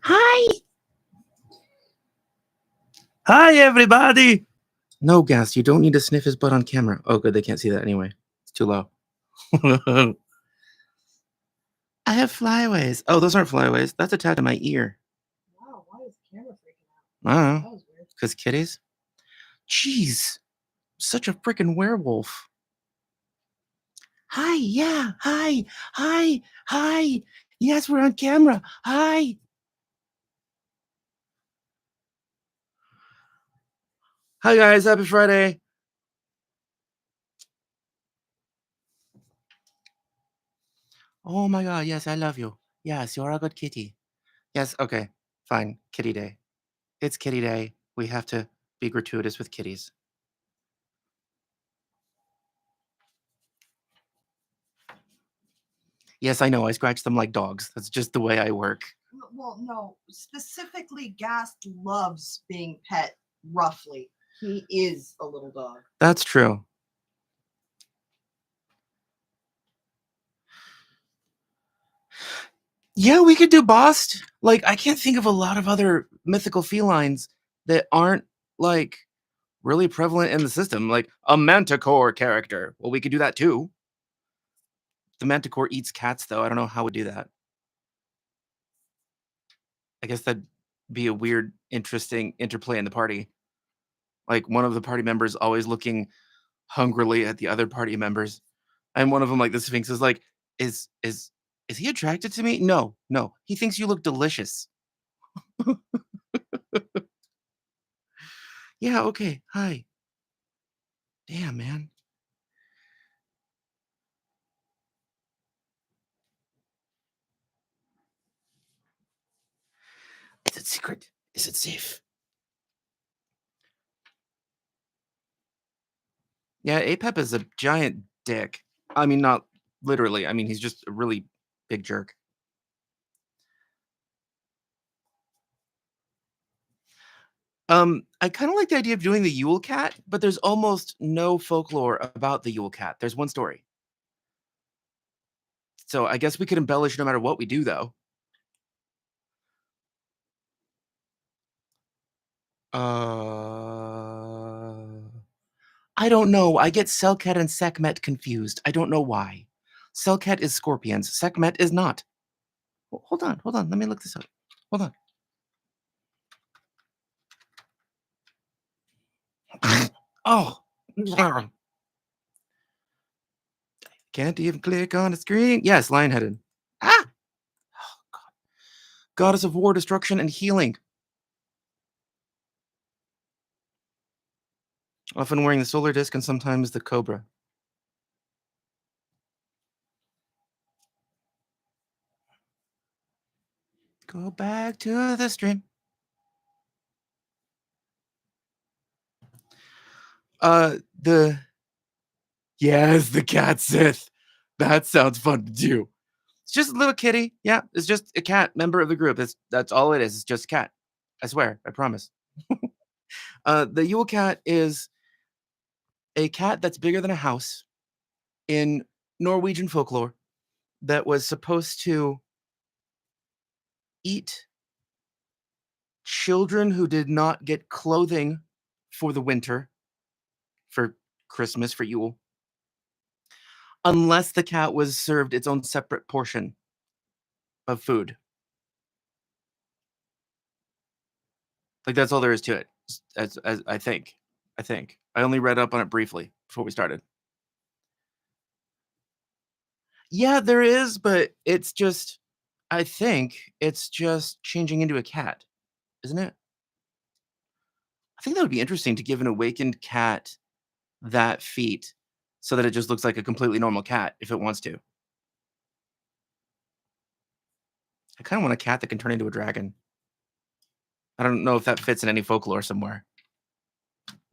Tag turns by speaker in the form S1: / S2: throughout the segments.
S1: Hi! Hi, everybody! No, Gas, you don't need to sniff his butt on camera. Oh, good, they can't see that anyway. It's too low. I have flyaways. Oh, those aren't flyaways. That's attached to my ear.
S2: Wow, why is the camera freaking out?
S1: I don't
S2: That
S1: know.
S2: was weird.
S1: Because kitties? Jeez. Such a freaking werewolf. Hi, yeah. Hi. Hi. Hi. Yes, we're on camera. Hi. Hi, guys. Happy Friday. Oh my god, yes, I love you. Yes, you're a good kitty. Yes, okay, fine. Kitty day. It's kitty day. We have to be gratuitous with kitties. Yes, I know. I scratch them like dogs. That's just the way I work.
S2: Well, no, specifically, Gast loves being pet roughly. He is a little dog.
S1: That's true. Yeah, we could do Bost. Like, I can't think of a lot of other mythical felines that aren't, like, really prevalent in the system. Like, a manticore character. Well, we could do that too. The manticore eats cats, though. I don't know how we do that. I guess that'd be a weird, interesting interplay in the party. Like, one of the party members always looking hungrily at the other party members. And one of them, like the Sphinx, is like, is he attracted to me? No, no. He thinks you look delicious. Yeah, okay. Hi. Damn, man. Is it secret? Is it safe? Yeah, Apep is a giant dick. I mean, not literally. I mean, he's just a really big jerk. I kind of like the idea of doing the Yule Cat, but there's almost no folklore about the Yule Cat. There's one story. So I guess we could embellish no matter what we do, though. I don't know. I get Selket and Sekhmet confused. I don't know why. Selket is scorpions. Sekhmet is not. Hold on. Let me look this up. Hold on. Oh. Can't even click on the screen. Yes, lion-headed. Ah! Oh, God. Goddess of war, destruction, and healing. Often wearing the solar disc and sometimes the cobra. Go back to the stream. Yes, the cat Sith. That sounds fun to do. It's just a little kitty. Yeah, it's just a cat member of the group. That's all it is. It's just a cat. I swear. I promise. The Yule cat is a cat that's bigger than a house in Norwegian folklore that was supposed to eat children who did not get clothing for the winter, for Christmas, for Yule, unless the cat was served its own separate portion of food. Like, that's all there is to it, as I think. I only read up on it briefly before we started. Yeah, there is, but it's just, I think it's just changing into a cat, isn't it? I think that would be interesting to give an awakened cat that feat so that it just looks like a completely normal cat if it wants to. I kind of want a cat that can turn into a dragon. I don't know if that fits in any folklore somewhere.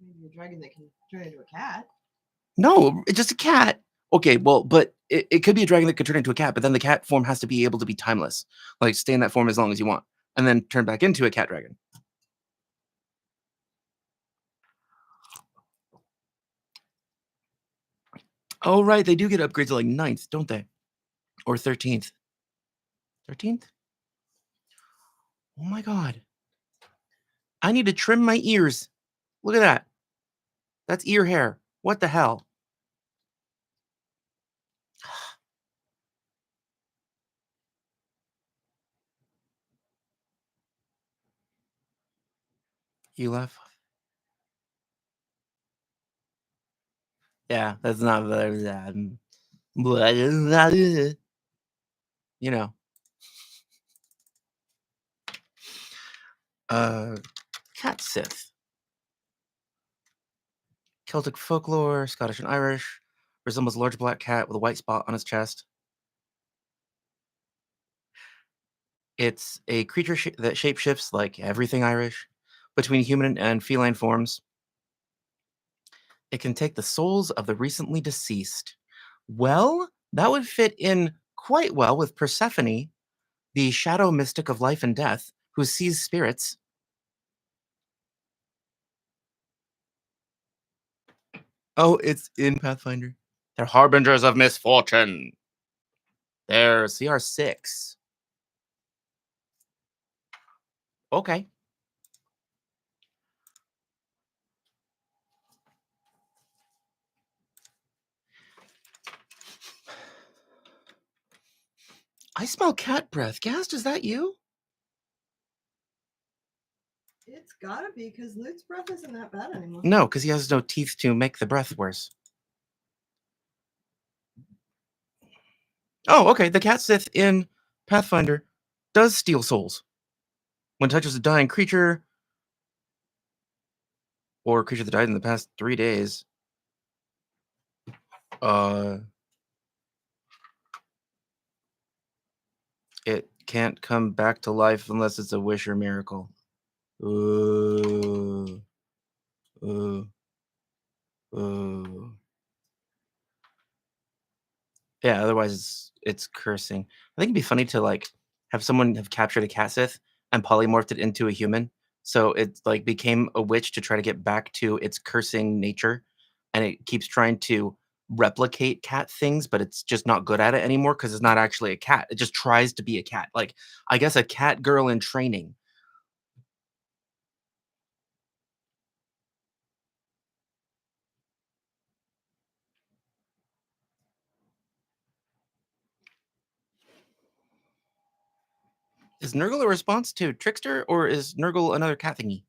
S2: Maybe a dragon that can turn into a cat.
S1: No, it's just a cat. Okay, well, but it could be a dragon that could turn into a cat, but then the cat form has to be able to be timeless. Like, stay in that form as long as you want, and then turn back into a cat dragon. Oh, right, they do get upgrades to, like, 9th, don't they? Or 13th. 13th? Oh my god. I need to trim my ears. Look at that. That's ear hair. What the hell? You laugh? Yeah, that's not very you know. Uh Cat Sith. Celtic folklore, Scottish and Irish. Resembles a large black cat with a white spot on its chest. It's a creature that shapeshifts like everything Irish between human and feline forms. It can take the souls of the recently deceased. Well, that would fit in quite well with Persephone, the shadow mystic of life and death, who sees spirits. Oh, it's in Pathfinder. They're harbingers of misfortune. They're CR6. Okay. I smell cat breath. Gast, is that you?
S2: It's gotta be because Luke's breath isn't that bad anymore.
S1: No, because he has no teeth to make the breath worse. Oh, okay. The cat sith in Pathfinder does steal souls. When it touches a dying creature or a creature that died in the past 3 days, uh, it can't come back to life unless it's a wish or miracle. Ooh. Ooh. Ooh. Yeah, otherwise it's cursing. I think it'd be funny to like have someone have captured a cat sith and polymorphed it into a human. So it like became a witch to try to get back to its cursing nature. And it keeps trying to replicate cat things, but it's just not good at it anymore because it's not actually a cat. It just tries to be a cat. Like I guess a cat girl in training. Is Nurgle a response to Trickster or is Nurgle another cat thingy?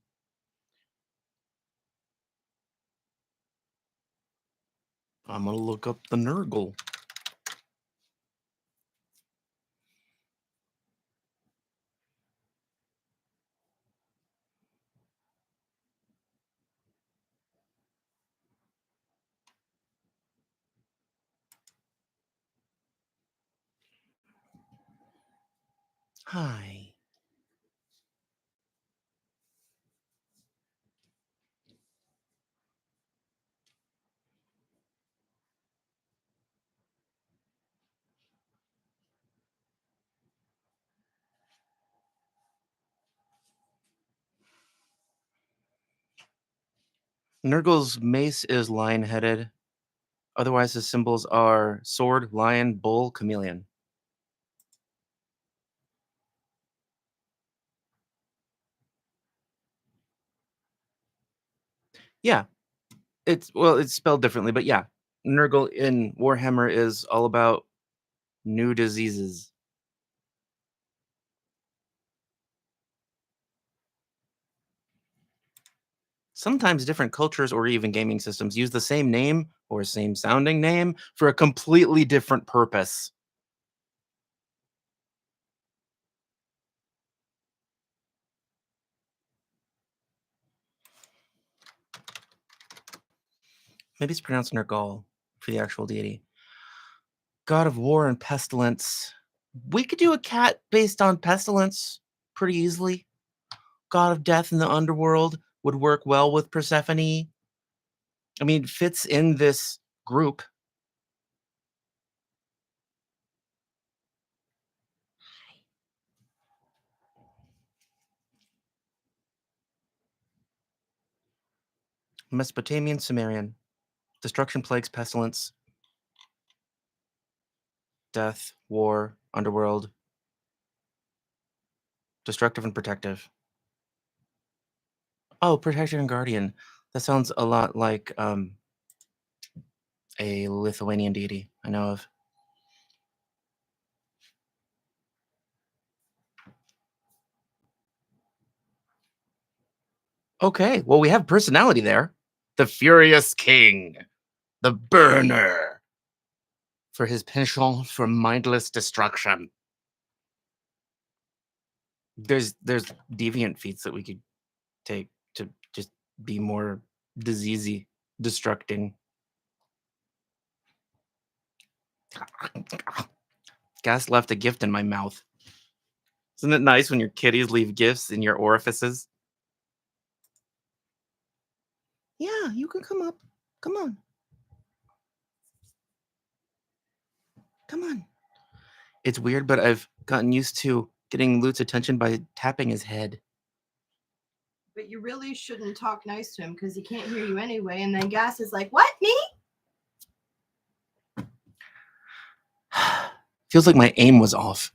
S1: I'm gonna look up the Nurgle. Hi. Nurgle's mace is lion-headed. Otherwise, his symbols are sword, lion, bull, chameleon. Yeah, it's spelled differently, but yeah, Nurgle in Warhammer is all about new diseases. Sometimes different cultures or even gaming systems use the same name or same sounding name for a completely different purpose. Maybe it's pronounced Nurgle for the actual deity. God of war and pestilence. We could do a cat based on pestilence pretty easily. God of death in the underworld would work well with Persephone. I mean, fits in this group. Mesopotamian, Sumerian. Destruction, plagues, pestilence, death, war, underworld. Destructive and protective. Oh, protector and guardian. That sounds a lot like a Lithuanian deity I know of. Okay, well, we have personality there. The Furious King, the Burner, for his penchant for mindless destruction. There's deviant feats that we could take to just be more diseasey, destructing. Gas left a gift in my mouth. Isn't it nice when your kitties leave gifts in your orifices? Yeah, you can come up. Come on. Come on. It's weird, but I've gotten used to getting Lute's attention by tapping his head.
S2: But you really shouldn't talk nice to him because he can't hear you anyway. And then Gas is like, "What, me?"
S1: Feels like my aim was off.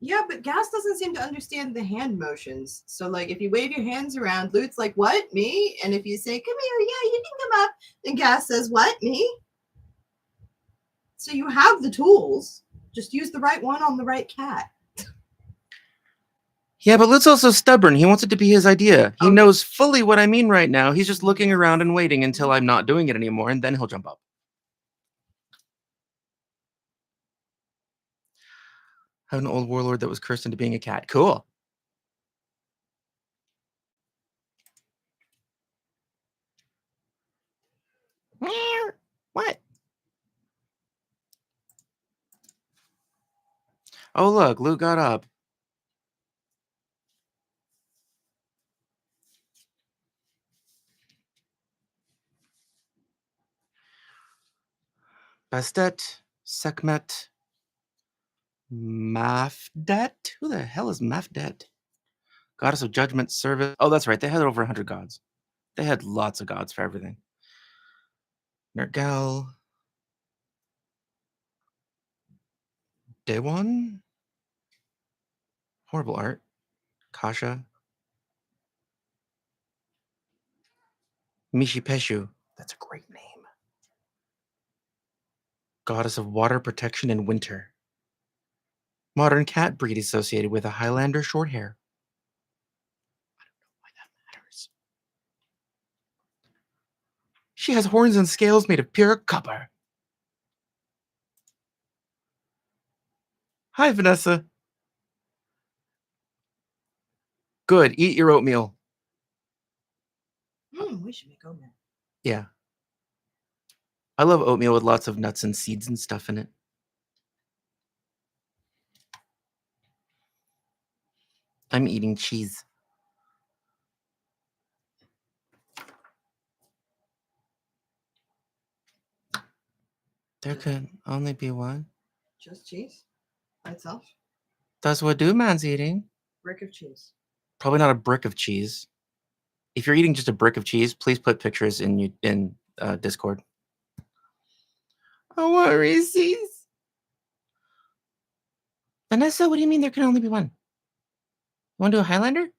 S2: Yeah, but Gas doesn't seem to understand the hand motions. So, like, if you wave your hands around, Lute's like, "What, me?" And if you say, "Come here, yeah, you can come up," then Gas says, "What, me?" So you have the tools. Just use the right one on the right cat.
S1: Yeah, but Lute's also stubborn. He wants it to be his idea. He
S2: Okay.
S1: knows fully what I mean right now. He's just looking around and waiting until I'm not doing it anymore, and then he'll jump up. I have an old warlord that was cursed into being a cat. Cool. What? Oh, look, Luke got up. Bastet, Sekhmet, Mafdet? Who the hell is Mafdet? Goddess of judgment, service. Oh, that's right. They had over 100 gods. They had lots of gods for everything. Nergal. Dewan? Horrible art. Kasha. Mishipeshu. That's a great name. Goddess of water, protection, and winter. Modern cat breed associated with a Highlander short hair. I don't know why that matters. She has horns and scales made of pure copper. Hi, Vanessa. Good. Eat your oatmeal.
S2: We should make oatmeal.
S1: Yeah. I love oatmeal with lots of nuts and seeds and stuff in it. I'm eating cheese. There can only be one.
S2: Just cheese by itself.
S1: That's what man's eating.
S2: Brick of cheese.
S1: Probably not a brick of cheese. If you're eating just a brick of cheese, please put pictures in Discord. I want Reese's. Vanessa, what do you mean there can only be one? You want to do a Highlander?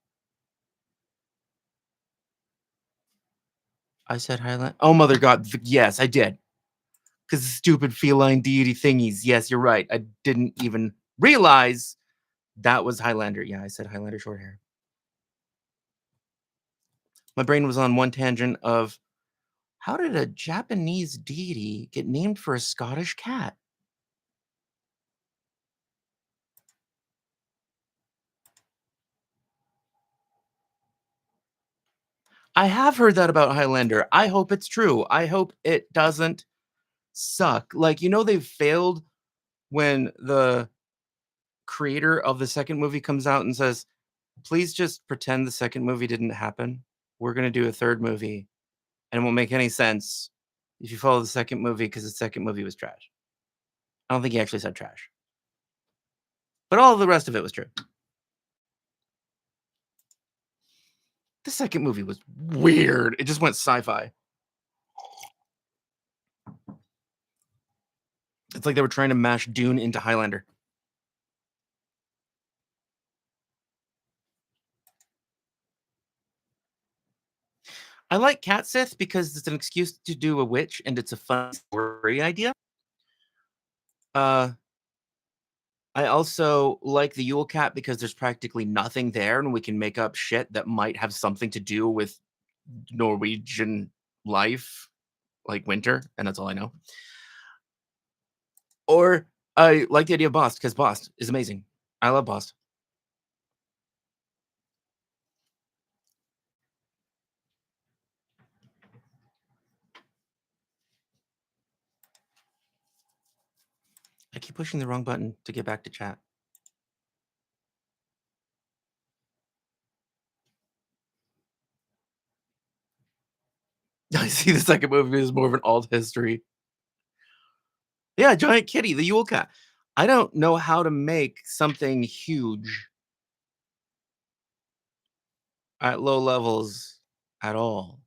S1: I said Highlander. Oh, mother God. Yes, I did. Because stupid feline deity thingies. Yes, you're right. I didn't even realize that was Highlander. Yeah, I said Highlander short hair. My brain was on one tangent of how did a Japanese deity get named for a Scottish cat? I have heard that about Highlander. I hope it's true. I hope it doesn't suck. Like, they've failed when the creator of the second movie comes out and says, please just pretend the second movie didn't happen. We're going to do a third movie and it won't make any sense if you follow the second movie because the second movie was trash. I don't think he actually said trash. But all of the rest of it was true. The second movie was weird. It just went sci-fi. It's like they were trying to mash Dune into Highlander. I like cat Sith because it's an excuse to do a witch, and it's a fun story idea. Uh, I also like the Yule Cat because there's practically nothing there, and we can make up shit that might have something to do with Norwegian life, like winter, and that's all I know. Or I like the idea of Bost because Bost is amazing. I love Bost. I keep pushing the wrong button to get back to chat. I see the second movie is more of an alt history. Yeah, giant kitty, the Yule Cat. I don't know how to make something huge at low levels at all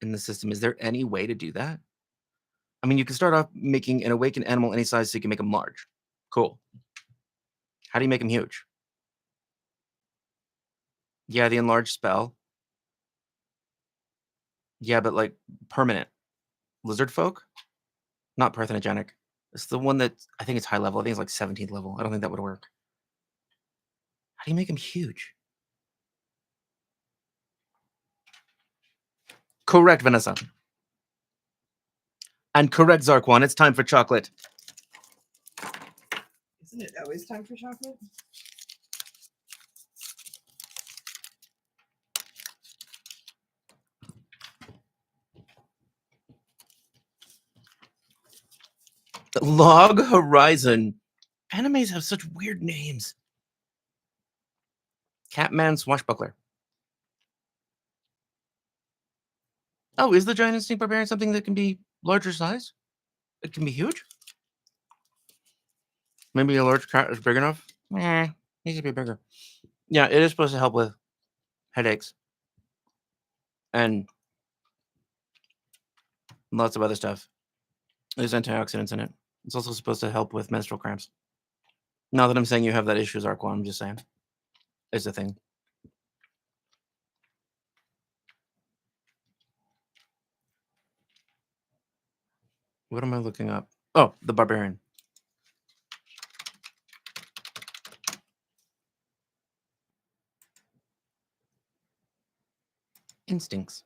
S1: in the system. Is there any way to do that? I mean, you can start off making an awakened animal any size so you can make them large. Cool. How do you make them huge? Yeah, the enlarged spell. Yeah, but like permanent. Lizard folk? Not parthenogenic. It's the one that I think it's high level. I think it's like 17th level. I don't think that would work. How do you make them huge? Correct, Vanessa. And correct, Zarquan. It's time for chocolate.
S2: Isn't it always time for chocolate?
S1: Log Horizon. Animes have such weird names. Catman Swashbuckler. Oh, is the giant instinct barbarian something that can be larger size? It can be huge? Maybe a large cat is big enough? Needs to be bigger. Yeah, it is supposed to help with headaches and lots of other stuff. There's antioxidants in it. It's also supposed to help with menstrual cramps. Not that I'm saying you have that issue, Zarquan. I'm just saying it's a thing. What am I looking up? Oh, the barbarian. Instincts.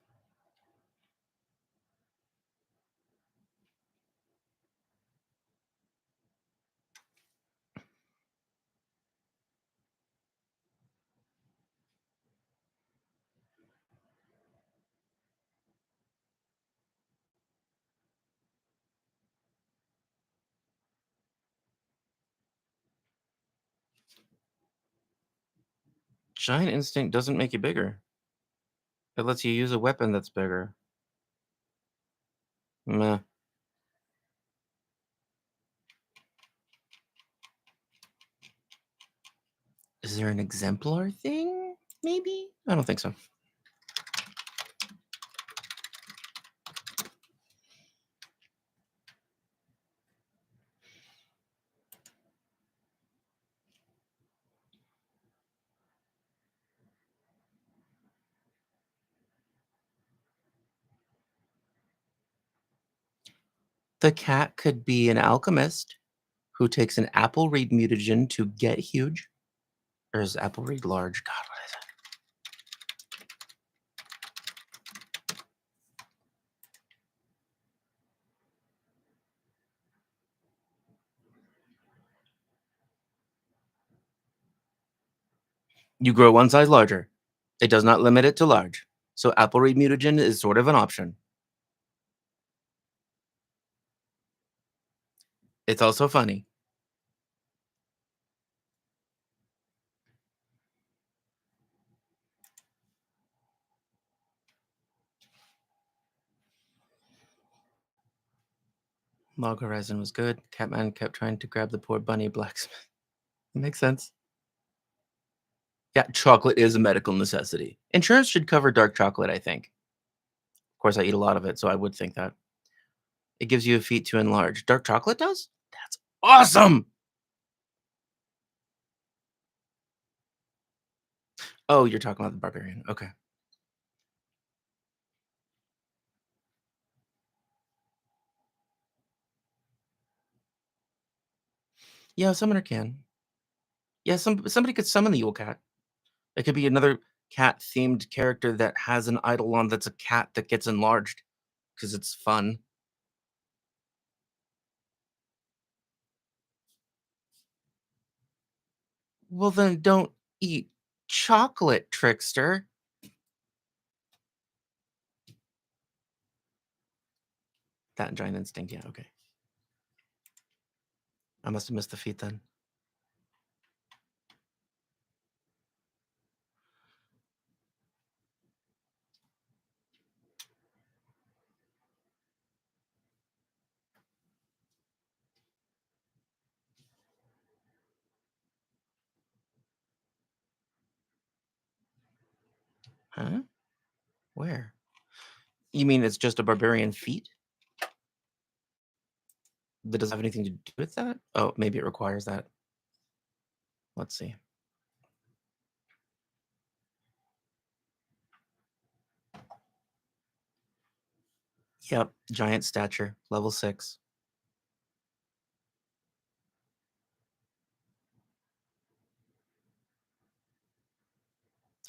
S1: Giant instinct doesn't make you bigger. It lets you use a weapon that's bigger. Meh. Is there an exemplar thing? Maybe? I don't think so. The cat could be an alchemist who takes an apple reed mutagen to get huge. Or is apple reed large? God, what is it? You grow one size larger. It does not limit it to large. So apple reed mutagen is sort of an option. It's also funny. Log Horizon was good. Catman kept trying to grab the poor bunny blacksmith. It makes sense. Yeah, chocolate is a medical necessity. Insurance should cover dark chocolate, I think. Of course, I eat a lot of it, so I would think that. It gives you a feat to enlarge. Dark chocolate does? That's awesome! Oh, you're talking about the barbarian. Okay. Yeah, summoner can. Yeah, somebody could summon the Yule Cat. It could be another cat-themed character that has an eidolon that's a cat that gets enlarged because it's fun. Well, then don't eat chocolate, trickster. That and giant instinct, yeah, okay. I must have missed the feet then. Huh? Where? You mean it's just a barbarian feat? That doesn't have anything to do with that? Oh, maybe it requires that. Let's see. Yep, giant stature, level 6.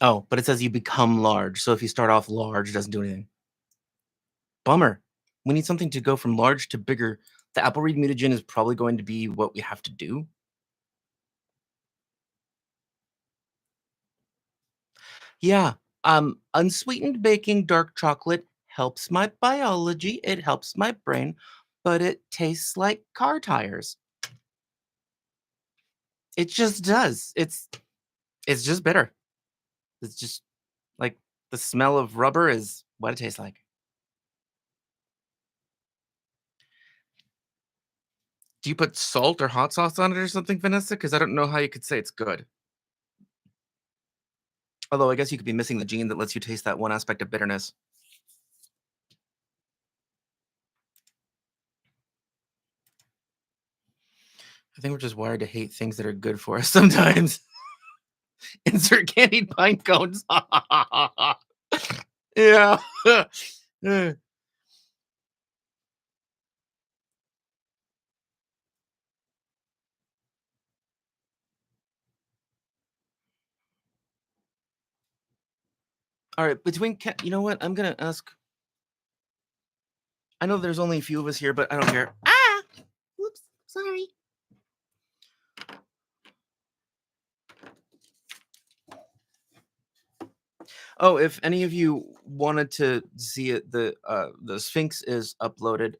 S1: Oh, but it says you become large, so if you start off large, it doesn't do anything. Bummer. We need something to go from large to bigger. The apple reed mutagen is probably going to be what we have to do. Yeah, unsweetened baking dark chocolate helps my biology, it helps my brain, but it tastes like car tires. It just does. It's just bitter. It's just like the smell of rubber is what it tastes like. Do you put salt or hot sauce on it or something, Vanessa? Because I don't know how you could say it's good. Although I guess you could be missing the gene that lets you taste that one aspect of bitterness. I think we're just wired to hate things that are good for us sometimes. Insert candied pine cones. Yeah. All right, between cat, you know what? I'm gonna ask. I know there's only a few of us here, but I don't care. Ah, oops, sorry. Oh, if any of you wanted to see it, the Sphinx is uploaded.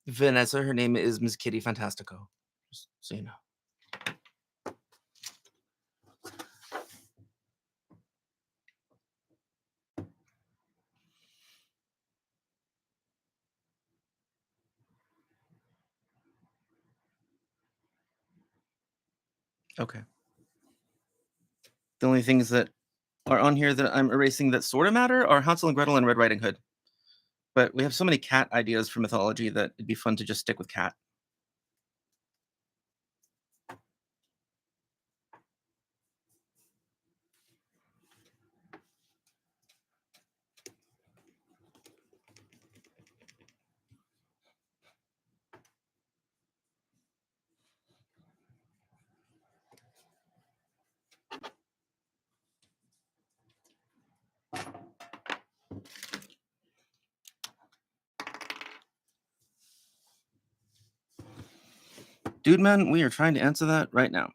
S1: Vanessa, her name is Miss Kitty Fantastico. Just so you know. Okay. The only things that are on here that I'm erasing that sort of matter are Hansel and Gretel and Red Riding Hood. But we have so many cat ideas for mythology that it'd be fun to just stick with cat. Dude, man, we are trying to answer that right now.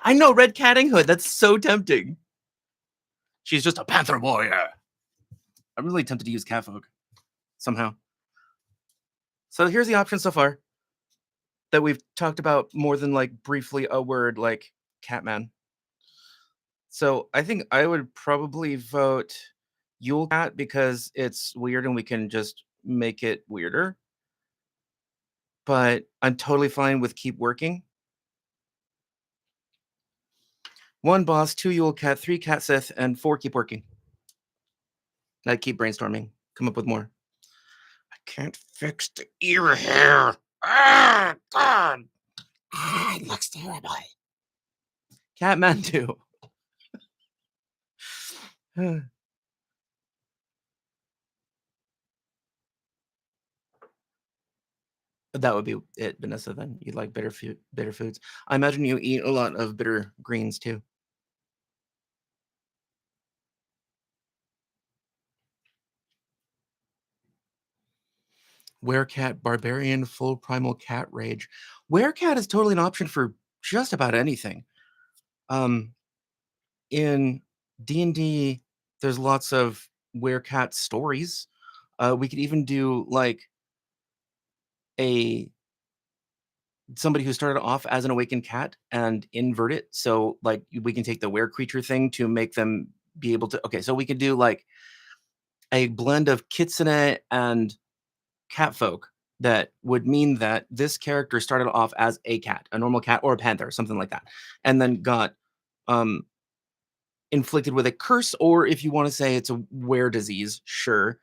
S1: I know, Red Catting Hood. That's so tempting. She's just a panther warrior. I'm really tempted to use catfolk somehow. So here's the option so far that we've talked about more than like briefly a word like Catman. So I think I would probably vote Yule Cat because it's weird and we can just make it weirder. But I'm totally fine with keep working. One boss, two Yule Cat, three Cat Sith, and four keep working. I keep brainstorming, come up with more. I can't fix the ear hair. Ah, God. Ah, it looks terrible. Catman 2. That would be it, Vanessa, then. You like bitter foods. I imagine you eat a lot of bitter greens too. Werecat, barbarian, full primal cat rage. Werecat is totally an option for just about anything. In D&D, there's lots of werecat stories. We could even do like a somebody who started off as an awakened cat and invert it. So like we can take the were creature thing to make them be able to. Okay, so we could do like a blend of kitsune and catfolk that would mean that this character started off as a cat, a normal cat or a panther, something like that, and then got um inflicted with a curse, or if you want to say it's a were disease, sure,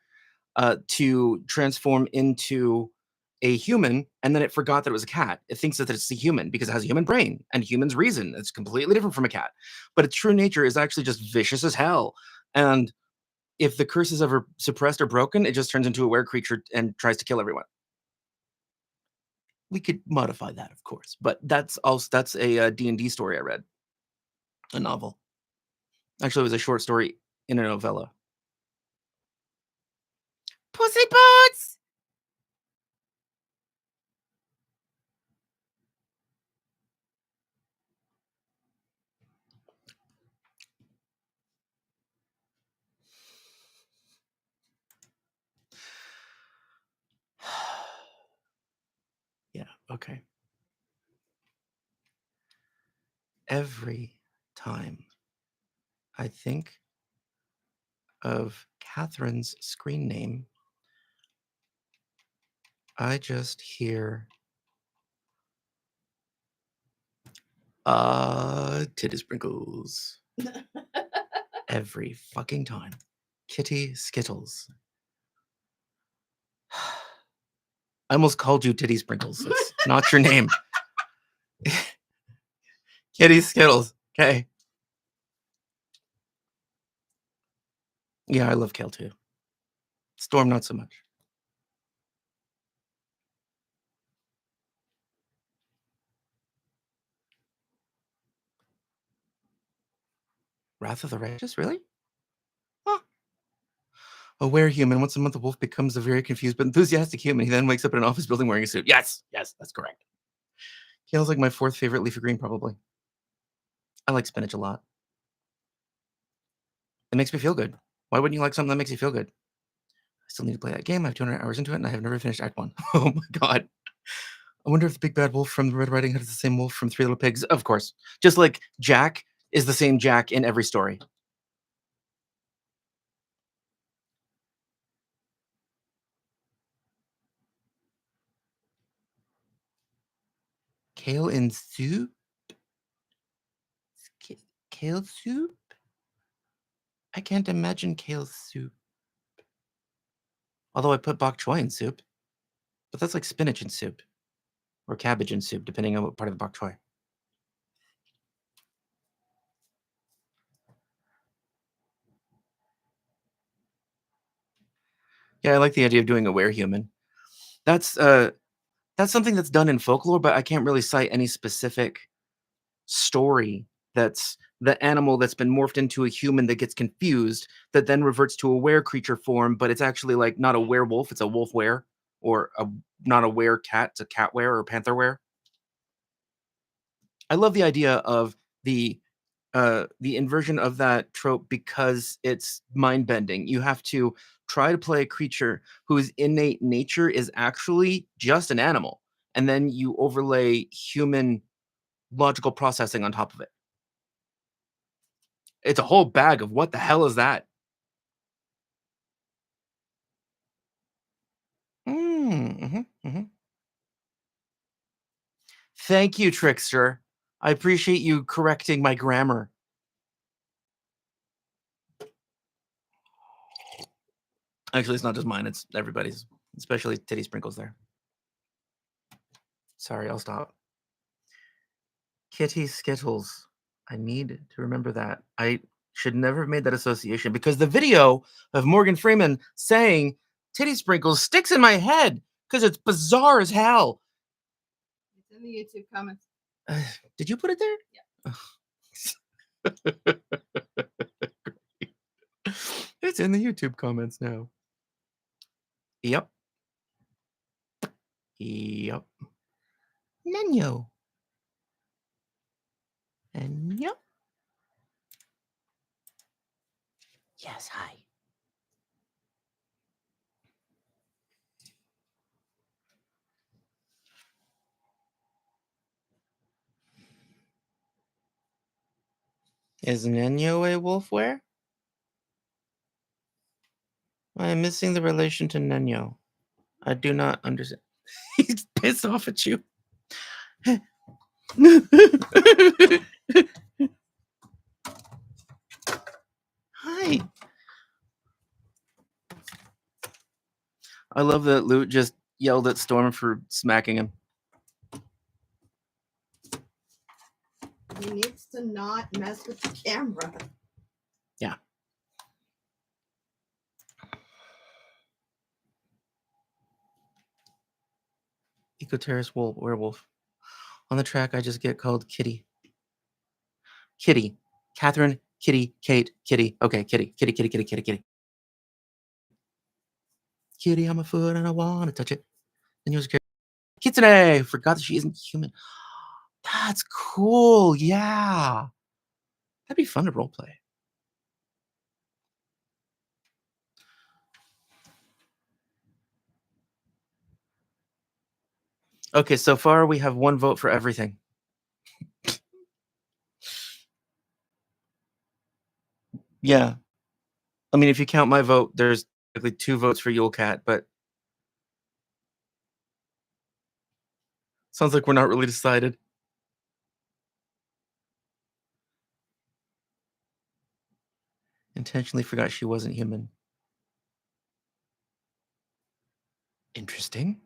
S1: to transform into a human, and then it forgot that it was a cat. It thinks that it's a human because it has a human brain and humans reason. It's completely different from a cat, but its true nature is actually just vicious as hell. And if the curse is ever suppressed or broken, it just turns into a were creature and tries to kill everyone. We could modify that, of course, but that's a D&D story I read, a novel. Actually, it was a short story in a novella. Pussy boots. Yeah, okay. Every time I think of Catherine's screen name, I just hear titty sprinkles. Every fucking time. Kitty Skittles. I almost called you Titty Sprinkles. It's not your name. Kitty Skittles. Okay. Yeah, I love kale too. Storm, not so much. Wrath of the Righteous, really? Huh. A were-human. Once a month, the wolf becomes a very confused but enthusiastic human. He then wakes up in an office building wearing a suit. Yes, that's correct. Kale's like my fourth favorite leafy green, probably. I like spinach a lot. It makes me feel good. Why wouldn't you like something that makes you feel good? I still need to play that game. I have 200 hours into it, and I have never finished Act 1. Oh my god. I wonder if the big bad wolf from the Red Riding Hood is the same wolf from Three Little Pigs. Of course. Just like Jack is the same Jack in every story. Kale in soup? Kale soup? I can't imagine kale soup. Although I put bok choy in soup. But that's like spinach in soup. Or cabbage in soup, depending on what part of the bok choy. Yeah, I like the idea of doing a were-human. That's something that's done in folklore, but I can't really cite any specific story that's the animal that's been morphed into a human that gets confused, that then reverts to a were creature form, but it's actually like not a werewolf, it's a wolf were, or not a were cat, it's a cat were or panther were. I love the idea of the inversion of that trope because it's mind bending. You have to try to play a creature whose innate nature is actually just an animal, and then you overlay human logical processing on top of it. It's a whole bag of what the hell is that? Mhm. Thank you, Trickster. I appreciate you correcting my grammar. Actually, it's not just mine, it's everybody's, especially Titty Sprinkles there. Sorry, I'll stop. Kitty Skittles. I need to remember that. I should never have made that association because the video of Morgan Freeman saying Titty Sprinkles sticks in my head because it's bizarre as hell.
S2: It's in the YouTube comments.
S1: Did you put it there?
S2: Yeah.
S1: It's in the YouTube comments now. Yep. Yep. Nenyo. And yep. Yes, hi. Is Nenyo a wolfware? I am missing the relation to Nenyo. I do not understand. He's pissed off at you. Hi. I love that Loot just yelled at Storm for smacking him.
S2: He needs to not mess with the camera.
S1: Yeah. Ecoterrorist werewolf. On the track, I just get called Kitty. Kitty. Catherine, Kitty, Kate, Kitty. Okay, Kitty, Kitty, Kitty, Kitty, Kitty, Kitty. Kitty on my foot and I want to touch it. Then you was Kitsune. Forgot that she isn't human. That's cool. Yeah. That'd be fun to roleplay. Okay, so far we have one vote for everything. Yeah. I mean, if you count my vote, there's technically 2 votes for Yule Cat, but sounds like we're not really decided. Intentionally forgot she wasn't human. Interesting.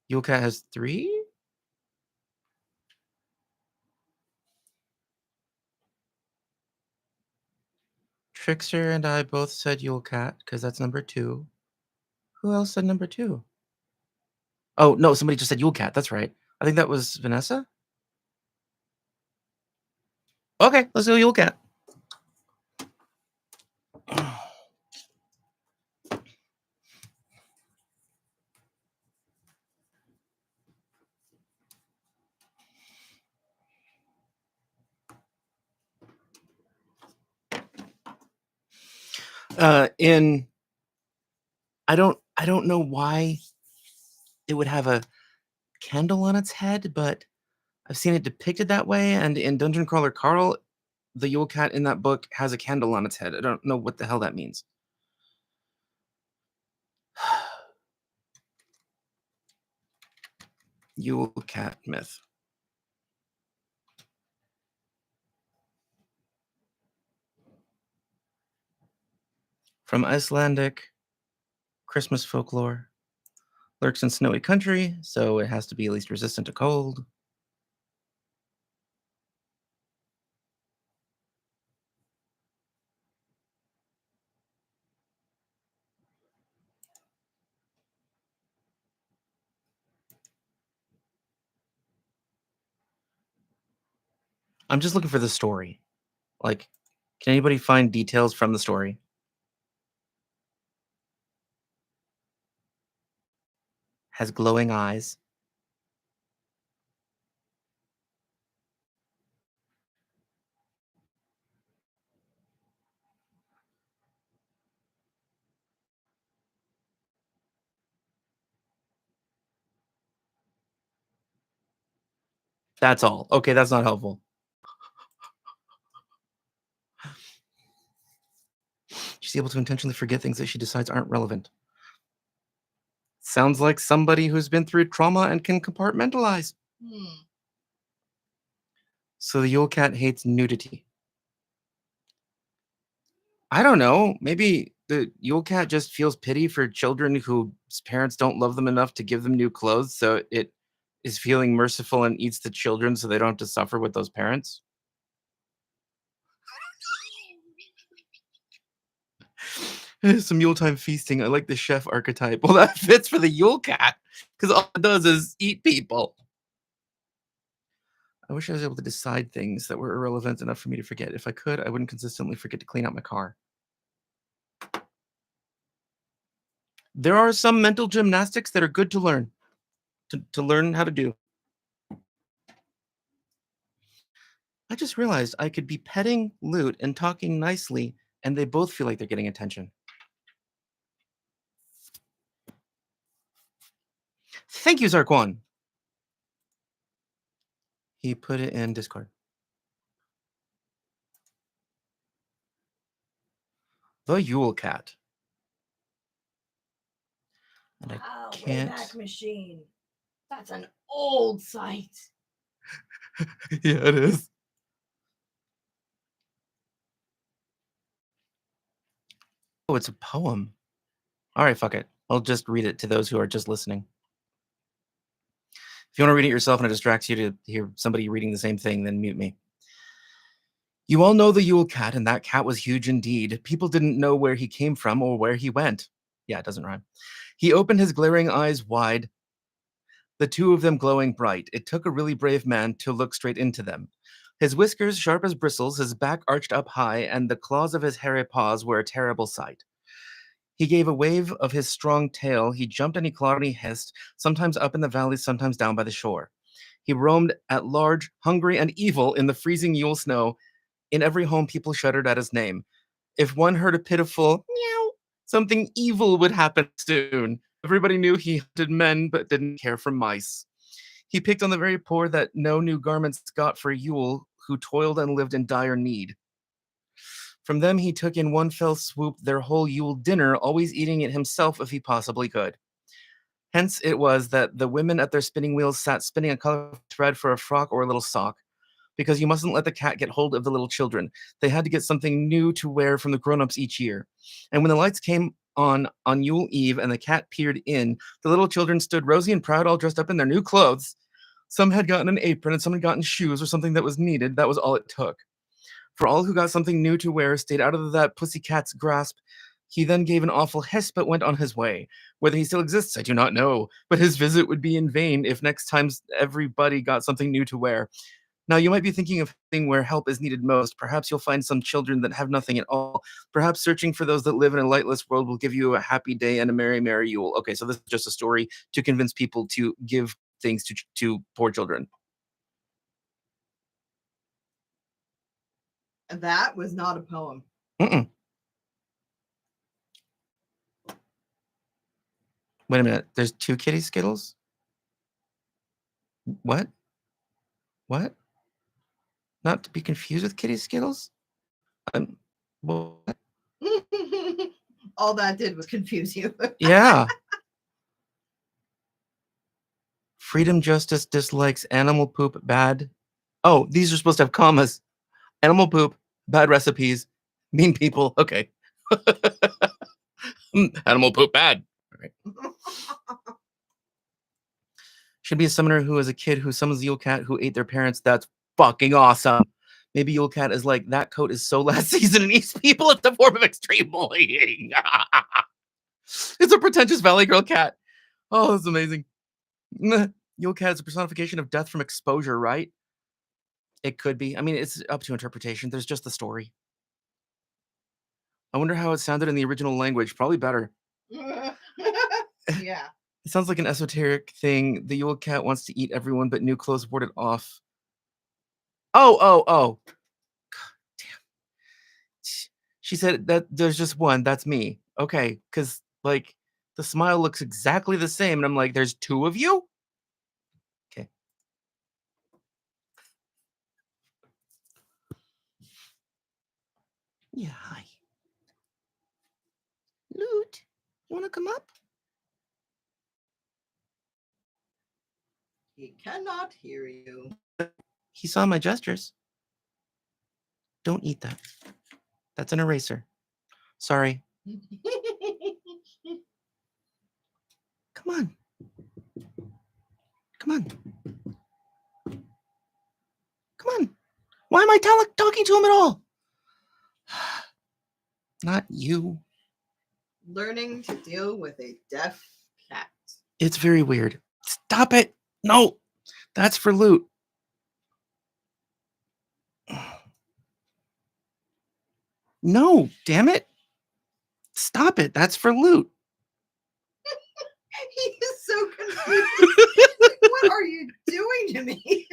S1: Yule Cat has 3? Trickster and I both said Yule Cat because that's number 2. Who else said number 2? Oh, no, somebody just said Yule Cat. That's right. I think that was Vanessa. Okay, let's go Yule Cat. In I don't know why it would have a candle on its head, but I've seen it depicted that way. And in Dungeon Crawler Carl, the Yule Cat in that book has a candle on its head. I don't know what the hell that means. Yule Cat myth. From Icelandic Christmas folklore. Lurks in snowy country, so it has to be at least resistant to cold. I'm just looking for the story. Like, can anybody find details from the story? Has glowing eyes. That's all. Okay, that's not helpful. She's able to intentionally forget things that she decides aren't relevant. Sounds like somebody who's been through trauma and can compartmentalize.
S2: Hmm.
S1: So the Yule Cat hates nudity. I don't know. Maybe the Yule Cat just feels pity for children whose parents don't love them enough to give them new clothes, so it is feeling merciful and eats the children so they don't have to suffer with those parents. Some Yuletime feasting. I like the chef archetype. Well, that fits for the Yule Cat because all it does is eat people. I wish I was able to decide things that were irrelevant enough for me to forget. If I could, I wouldn't consistently forget to clean out my car. There are some mental gymnastics that are good to learn, to learn how to do. I just realized I could be petting Loot and talking nicely, and they both feel like they're getting attention. Thank you, Zarquan. He put it in Discord. The Yule Cat. And I
S2: Wow,
S1: can't.
S2: Wayback Machine. That's an old site.
S1: Yeah, it is. Oh, it's a poem. All right, fuck it. I'll just read it to those who are just listening. If you want to read it yourself and it distracts you to hear somebody reading the same thing, then mute me. You all know the Yule Cat, and that cat was huge indeed. People didn't know where he came from or where he went. Yeah, it doesn't rhyme. He opened his glaring eyes wide, the two of them glowing bright. It took a really brave man to look straight into them. His whiskers sharp as bristles, his back arched up high, and the claws of his hairy paws were a terrible sight. He gave a wave of his strong tail. He jumped and he clawed and he hissed, sometimes up in the valleys, sometimes down by the shore. He roamed at large, hungry and evil in the freezing Yule snow. In every home, people shuddered at his name. If one heard a pitiful meow, something evil would happen soon. Everybody knew he hunted men, but didn't care for mice. He picked on the very poor that no new garments got for Yule, who toiled and lived in dire need. From them he took in one fell swoop their whole Yule dinner, always eating it himself if he possibly could. Hence it was that the women at their spinning wheels sat spinning a colorful thread for a frock or a little sock, because you mustn't let the cat get hold of the little children. They had to get something new to wear from the grown-ups each year. And when the lights came on Yule Eve and the cat peered in, the little children stood rosy and proud, all dressed up in their new clothes. Some had gotten an apron and some had gotten shoes or something that was needed. That was all it took. For all who got something new to wear stayed out of that pussy cat's grasp. He then gave an awful hiss but went on his way. Whether he still exists, I do not know, but his visit would be in vain if next time everybody got something new to wear. Now, you might be thinking of thing where help is needed most. Perhaps you'll find some children that have nothing at all. Perhaps searching for those that live in a lightless world will give you a happy day and a merry, merry Yule. Okay, so this is just a story to convince people to give things to poor children.
S2: That was not a poem.
S1: Mm-mm. Wait a minute. There's two kitty skittles? What? What? Not to be confused with kitty skittles? What?
S2: All that did was confuse you.
S1: Yeah. Freedom Justice dislikes animal poop bad. Oh, these are supposed to have commas. Animal poop, bad recipes, mean people. Okay. Animal poop bad. All right. Should be a summoner who is a kid who summons the Yule Cat who ate their parents. That's fucking awesome. Maybe Yule Cat is like, that coat is so last season and eats people. It's the form of extreme bullying. It's a pretentious Valley Girl cat. Oh, that's amazing. Yule Cat is a personification of death from exposure, right? It could be. I mean, it's up to interpretation. There's just the story. I wonder how it sounded in the original language. Probably better.
S2: Yeah.
S1: It sounds like an esoteric thing. The Yule Cat wants to eat everyone, but new clothes warded off. Oh. Damn. She said that there's just one. That's me. Okay. Because, like, the smile looks exactly the same. And I'm like, there's two of you? Okay. Yeah, hi. Loot, you want to come up?
S2: He cannot hear you.
S1: He saw my gestures. Don't eat that. That's an eraser. Sorry. Come on. Come on. Come on. Why am I talking to him at all? Not you.
S2: Learning to deal with a deaf cat.
S1: It's very weird. Stop it. No, that's for loot. No, damn it. Stop it. That's for loot.
S2: He is so confused. Like, what are you doing to me?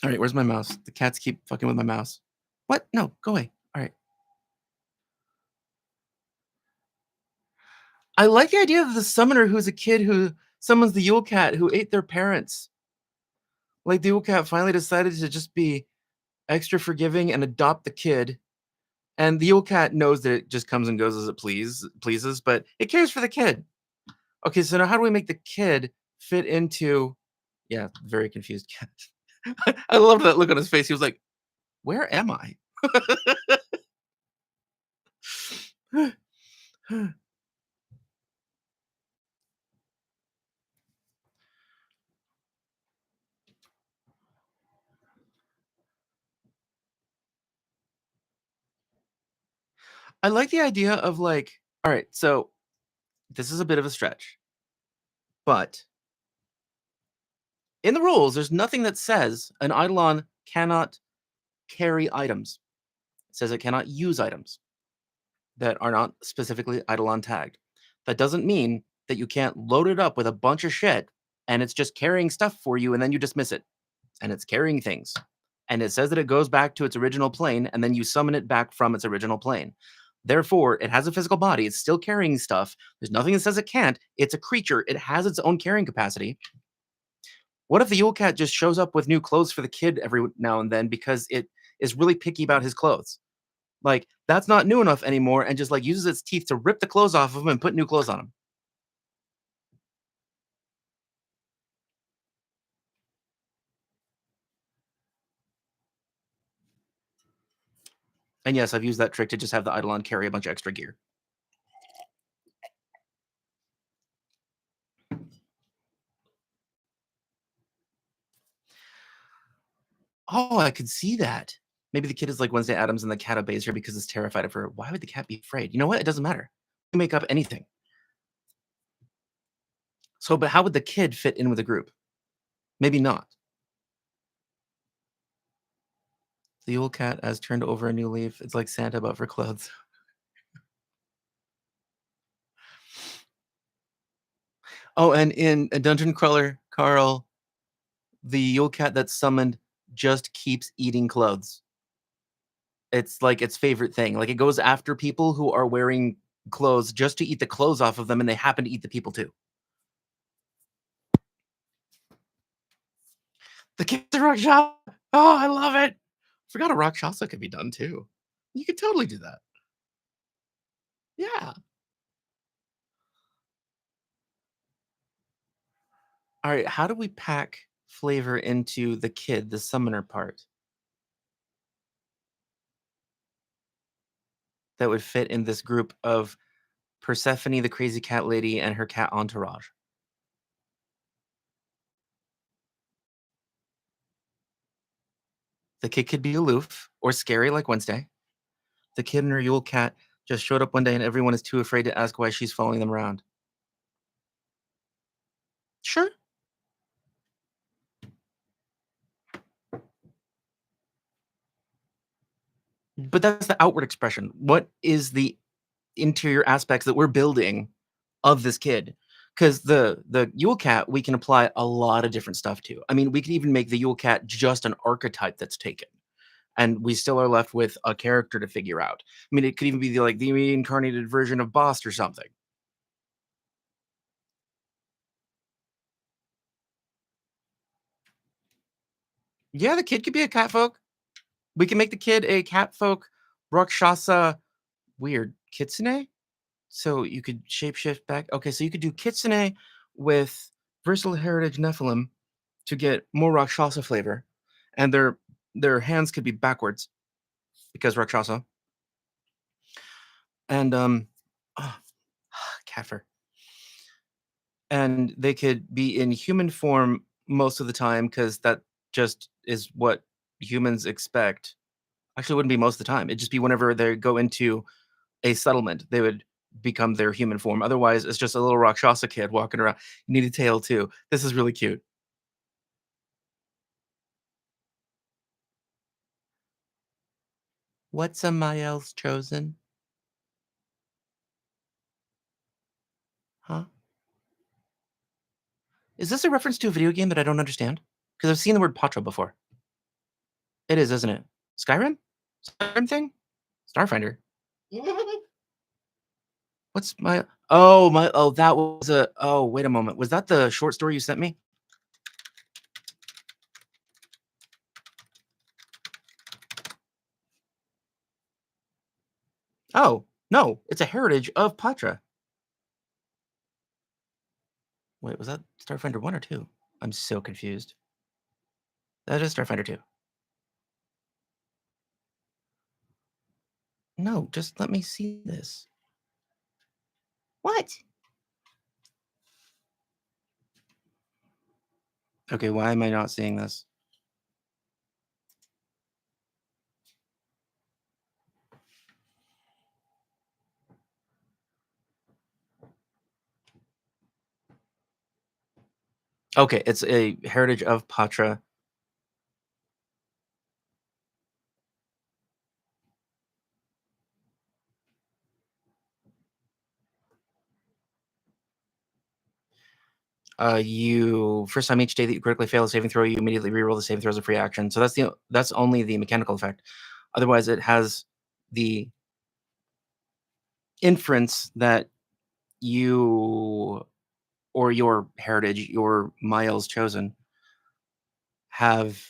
S1: All right, where's my mouse? The cats keep fucking with my mouse. What? No, go away. All right. I like the idea of the summoner who's a kid who summons the Yule Cat who ate their parents. Like the Yule Cat finally decided to just be extra forgiving and adopt the kid. And the Yule Cat knows that it just comes and goes as it pleases, but it cares for the kid. Okay, so now how do we make the kid fit into? Yeah, very confused cat. I love that look on his face. He was like, "Where am I?" I like the idea of like, all right, so this is a bit of a stretch, but in the rules, there's nothing that says an Eidolon cannot carry items. It says it cannot use items that are not specifically Eidolon tagged. That doesn't mean that you can't load it up with a bunch of shit and it's just carrying stuff for you and then you dismiss it. And it's carrying things. And it says that it goes back to its original plane and then you summon it back from its original plane. Therefore, it has a physical body. It's still carrying stuff. There's nothing that says it can't. It's a creature. It has its own carrying capacity. What if the Yule Cat just shows up with new clothes for the kid every now and then because it is really picky about his clothes? Like, that's not new enough anymore and just like uses its teeth to rip the clothes off of him and put new clothes on him. And yes, I've used that trick to just have the Eidolon carry a bunch of extra gear. Oh, I could see that. Maybe the kid is like Wednesday Addams and the cat obeys her because it's terrified of her. Why would the cat be afraid? You know what? It doesn't matter. You make up anything. So, but how would the kid fit in with the group? Maybe not. The Yule Cat has turned over a new leaf. It's like Santa, but for clothes. Oh, and in a Dungeon Crawler, Carl, the Yule Cat that's summoned just keeps eating clothes. It's like its favorite thing. Like it goes after people who are wearing clothes just to eat the clothes off of them, and they happen to eat the people too. The kids rock shop. Oh, I love it. Forgot a Rakshasa could be done too. You could totally do that. Yeah. All right. How do we pack flavor into the kid, the summoner part that would fit in this group of Persephone, the crazy cat lady, and her cat entourage? The kid could be aloof or scary like Wednesday. The kid and her Yule Cat just showed up one day and everyone is too afraid to ask why she's following them around. Sure. But that's the outward expression. What is the interior aspects that we're building of this kid? Because the Yule Cat we can apply a lot of different stuff to. I mean, we could even make the Yule Cat just an archetype that's taken, and we still are left with a character to figure out. I mean, it could even be like the reincarnated version of Bost or something. Yeah, the kid could be a catfolk. We can make the kid a catfolk Rakshasa weird kitsune. So you could shapeshift back. Okay, so you could do kitsune with versatile heritage Nephilim to get more Rakshasa flavor, and their hands could be backwards because Rakshasa. And oh, cat fur. And they could be in human form most of the time because that just is what humans expect. Actually, it wouldn't be most of the time. It'd just be whenever they go into a settlement, they would become their human form. Otherwise, it's just a little Rakshasa kid walking around. You need a tail too. This is really cute. What's a Mael's chosen? Huh? Is this a reference to a video game that I don't understand? Because I've seen the word Patra before. It is, isn't it? Skyrim? Skyrim thing? Starfinder. What's my that was a oh, wait a moment. Was that the short story you sent me? Oh, no, it's a heritage of Patra. Wait, was that Starfinder 1 or 2? I'm so confused. That is Starfinder 2. No, just let me see this. What? Okay, why am I not seeing this? Okay, it's a heritage of Patra. You first time each day that you critically fail a saving throw, you immediately reroll the saving throw as a free action. So that's only the mechanical effect. Otherwise, it has the inference that you or your heritage, your miles chosen, have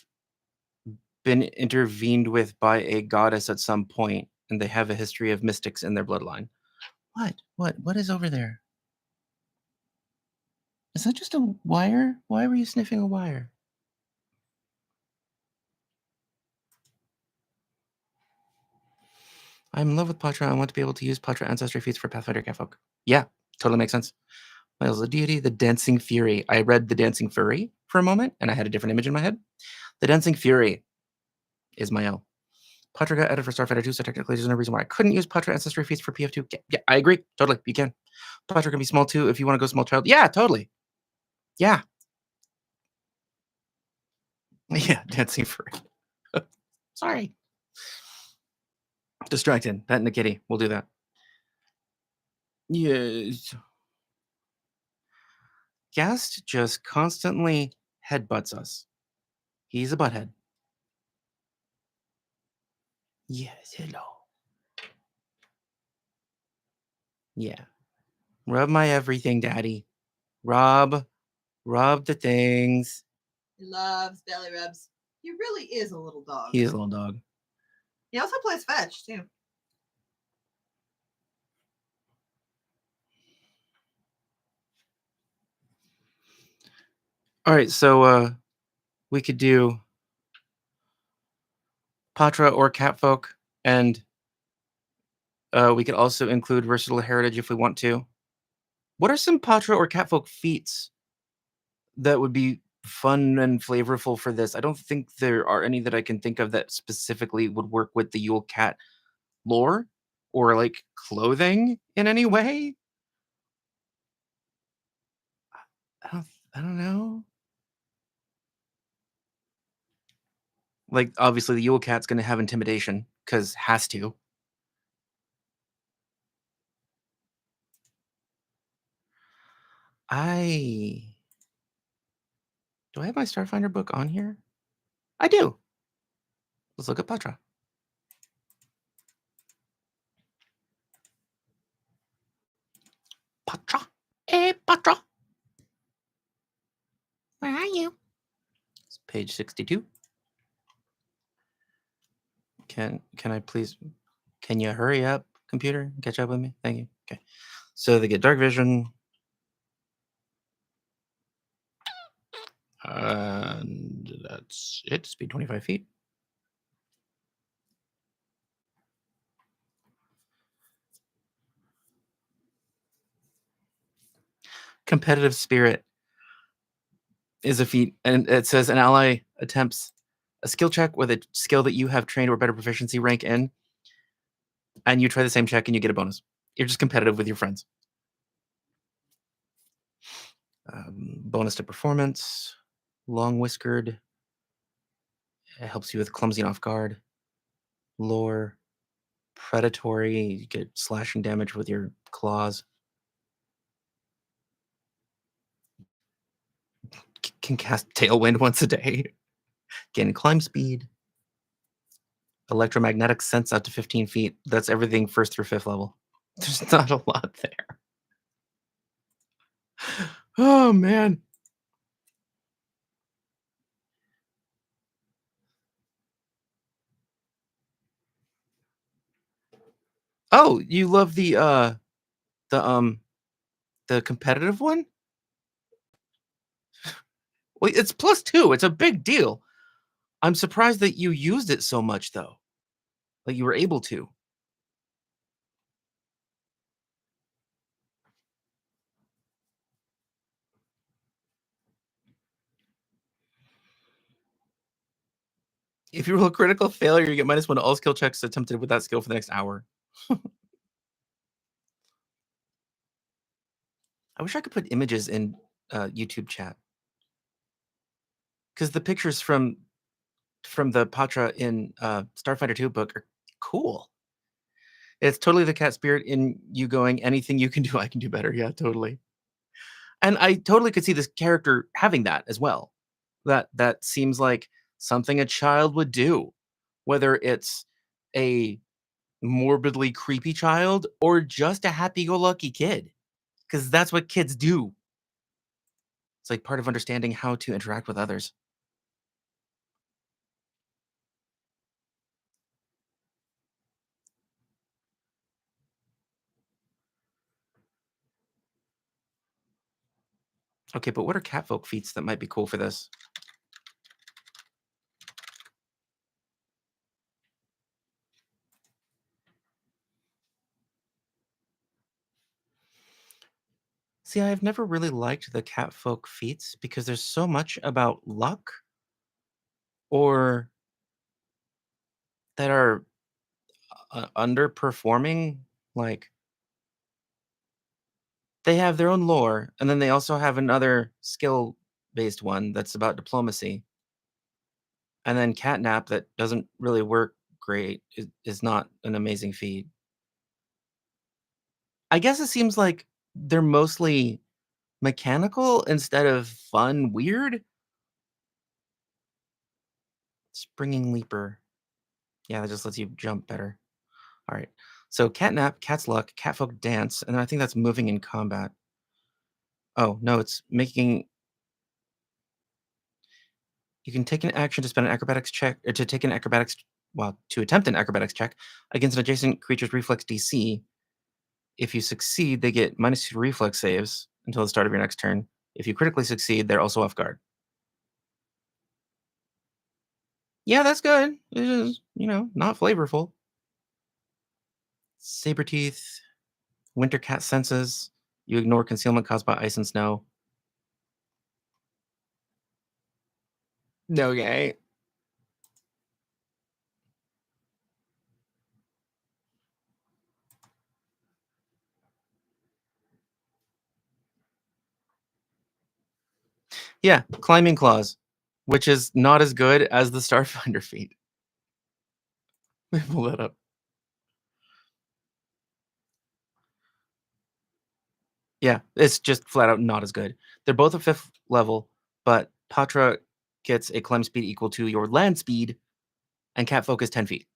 S1: been intervened with by a goddess at some point, and they have a history of mystics in their bloodline. What? What is over there? Is that just a wire? Why were you sniffing a wire? I'm in love with Patra. I want to be able to use Patra ancestry feats for Pathfinder Catfolk. Yeah, totally makes sense. Miles, the deity, the Dancing Fury. I read the Dancing Fury for a moment, and I had a different image in my head. The Dancing Fury is Mael. Patra got added for Starfighter 2, so technically there's no reason why I couldn't use Patra ancestry feats for PF2. Yeah, I agree. Totally, you can. Patra can be small too if you want to go small child. Yeah, totally. Yeah. Yeah, Dancing Fury. Sorry. Distracted. That and the kitty. We'll do that. Yes. Gast just constantly headbutts us. He's a butthead. Yes, hello. Yeah. Rub my everything, daddy. Rub the things.
S2: He loves belly rubs. He really is a little dog.
S1: He is a little dog.
S2: He also plays fetch too.
S1: All right, so we could do Patra or Catfolk, and we could also include versatile heritage if we want to. What are some Patra or Catfolk feats that would be fun and flavorful for this? I don't think there are any that I can think of that specifically would work with the Yule Cat lore or like clothing in any way. I don't know. Like obviously the Yule Cat's gonna have intimidation because has to. I do I have my Starfinder book on here? I do. Let's look at Patra. Patra. Hey, Patra. Where are you? It's page 62. Can I please can you hurry up, computer? Catch up with me? Thank you. Okay. So they get dark vision, and that's it. Speed 25 feet. Competitive spirit is a feat, and it says an ally attempts a skill check with a skill that you have trained or better proficiency rank in, and you try the same check and you get a bonus. You're just competitive with your friends. Bonus to performance, long whiskered. It helps you with clumsy and off guard. Lore, predatory. You get slashing damage with your claws. Can cast Tailwind once a day. Gain climb speed. Electromagnetic sense out to 15 feet. That's everything first through fifth level. There's not a lot there. Oh man. Oh, you love the the competitive one? Well, it's +2. It's a big deal. I'm surprised that you used it so much though. Like you were able to. If you roll a critical failure, you get -1 to all skill checks attempted with that skill for the next hour. I wish I could put images in YouTube chat because the pictures from the Patra in Starfighter 2 book are cool. It's totally the cat spirit in you going, anything you can do, I can do better. Yeah, totally. And I totally could see this character having that as well. That seems like something a child would do, whether it's a morbidly creepy child or just a happy-go-lucky kid, because that's what kids do. It's like part of understanding how to interact with others. Okay, but what are catfolk feats that might be cool for this? See, I've never really liked the catfolk feats because there's so much about luck or that are underperforming. Like they have their own lore, and then they also have another skill-based one that's about diplomacy, and then catnap that doesn't really work great. Is not an amazing feat. I guess it seems like they're mostly mechanical instead of fun, weird. Springing leaper. Yeah, that just lets you jump better. All right. So catnap, cat's luck, catfolk dance, and then I think that's moving in combat. Oh no, it's making. You can take an action to spend an acrobatics check, or to take an acrobatics, well, to attempt an acrobatics check against an adjacent creature's reflex DC. If you succeed, they get -2 reflex saves until the start of your next turn. If you critically succeed, they're also off guard. Yeah, that's good. It is, not flavorful. Saber teeth, winter cat senses. You ignore concealment caused by ice and snow. No, okay. Yeah, climbing claws, which is not as good as the Starfinder feat. Let me pull that up. Yeah, it's just flat out not as good. They're both a fifth level, but Patra gets a climb speed equal to your land speed, and Catfolk is 10 feet.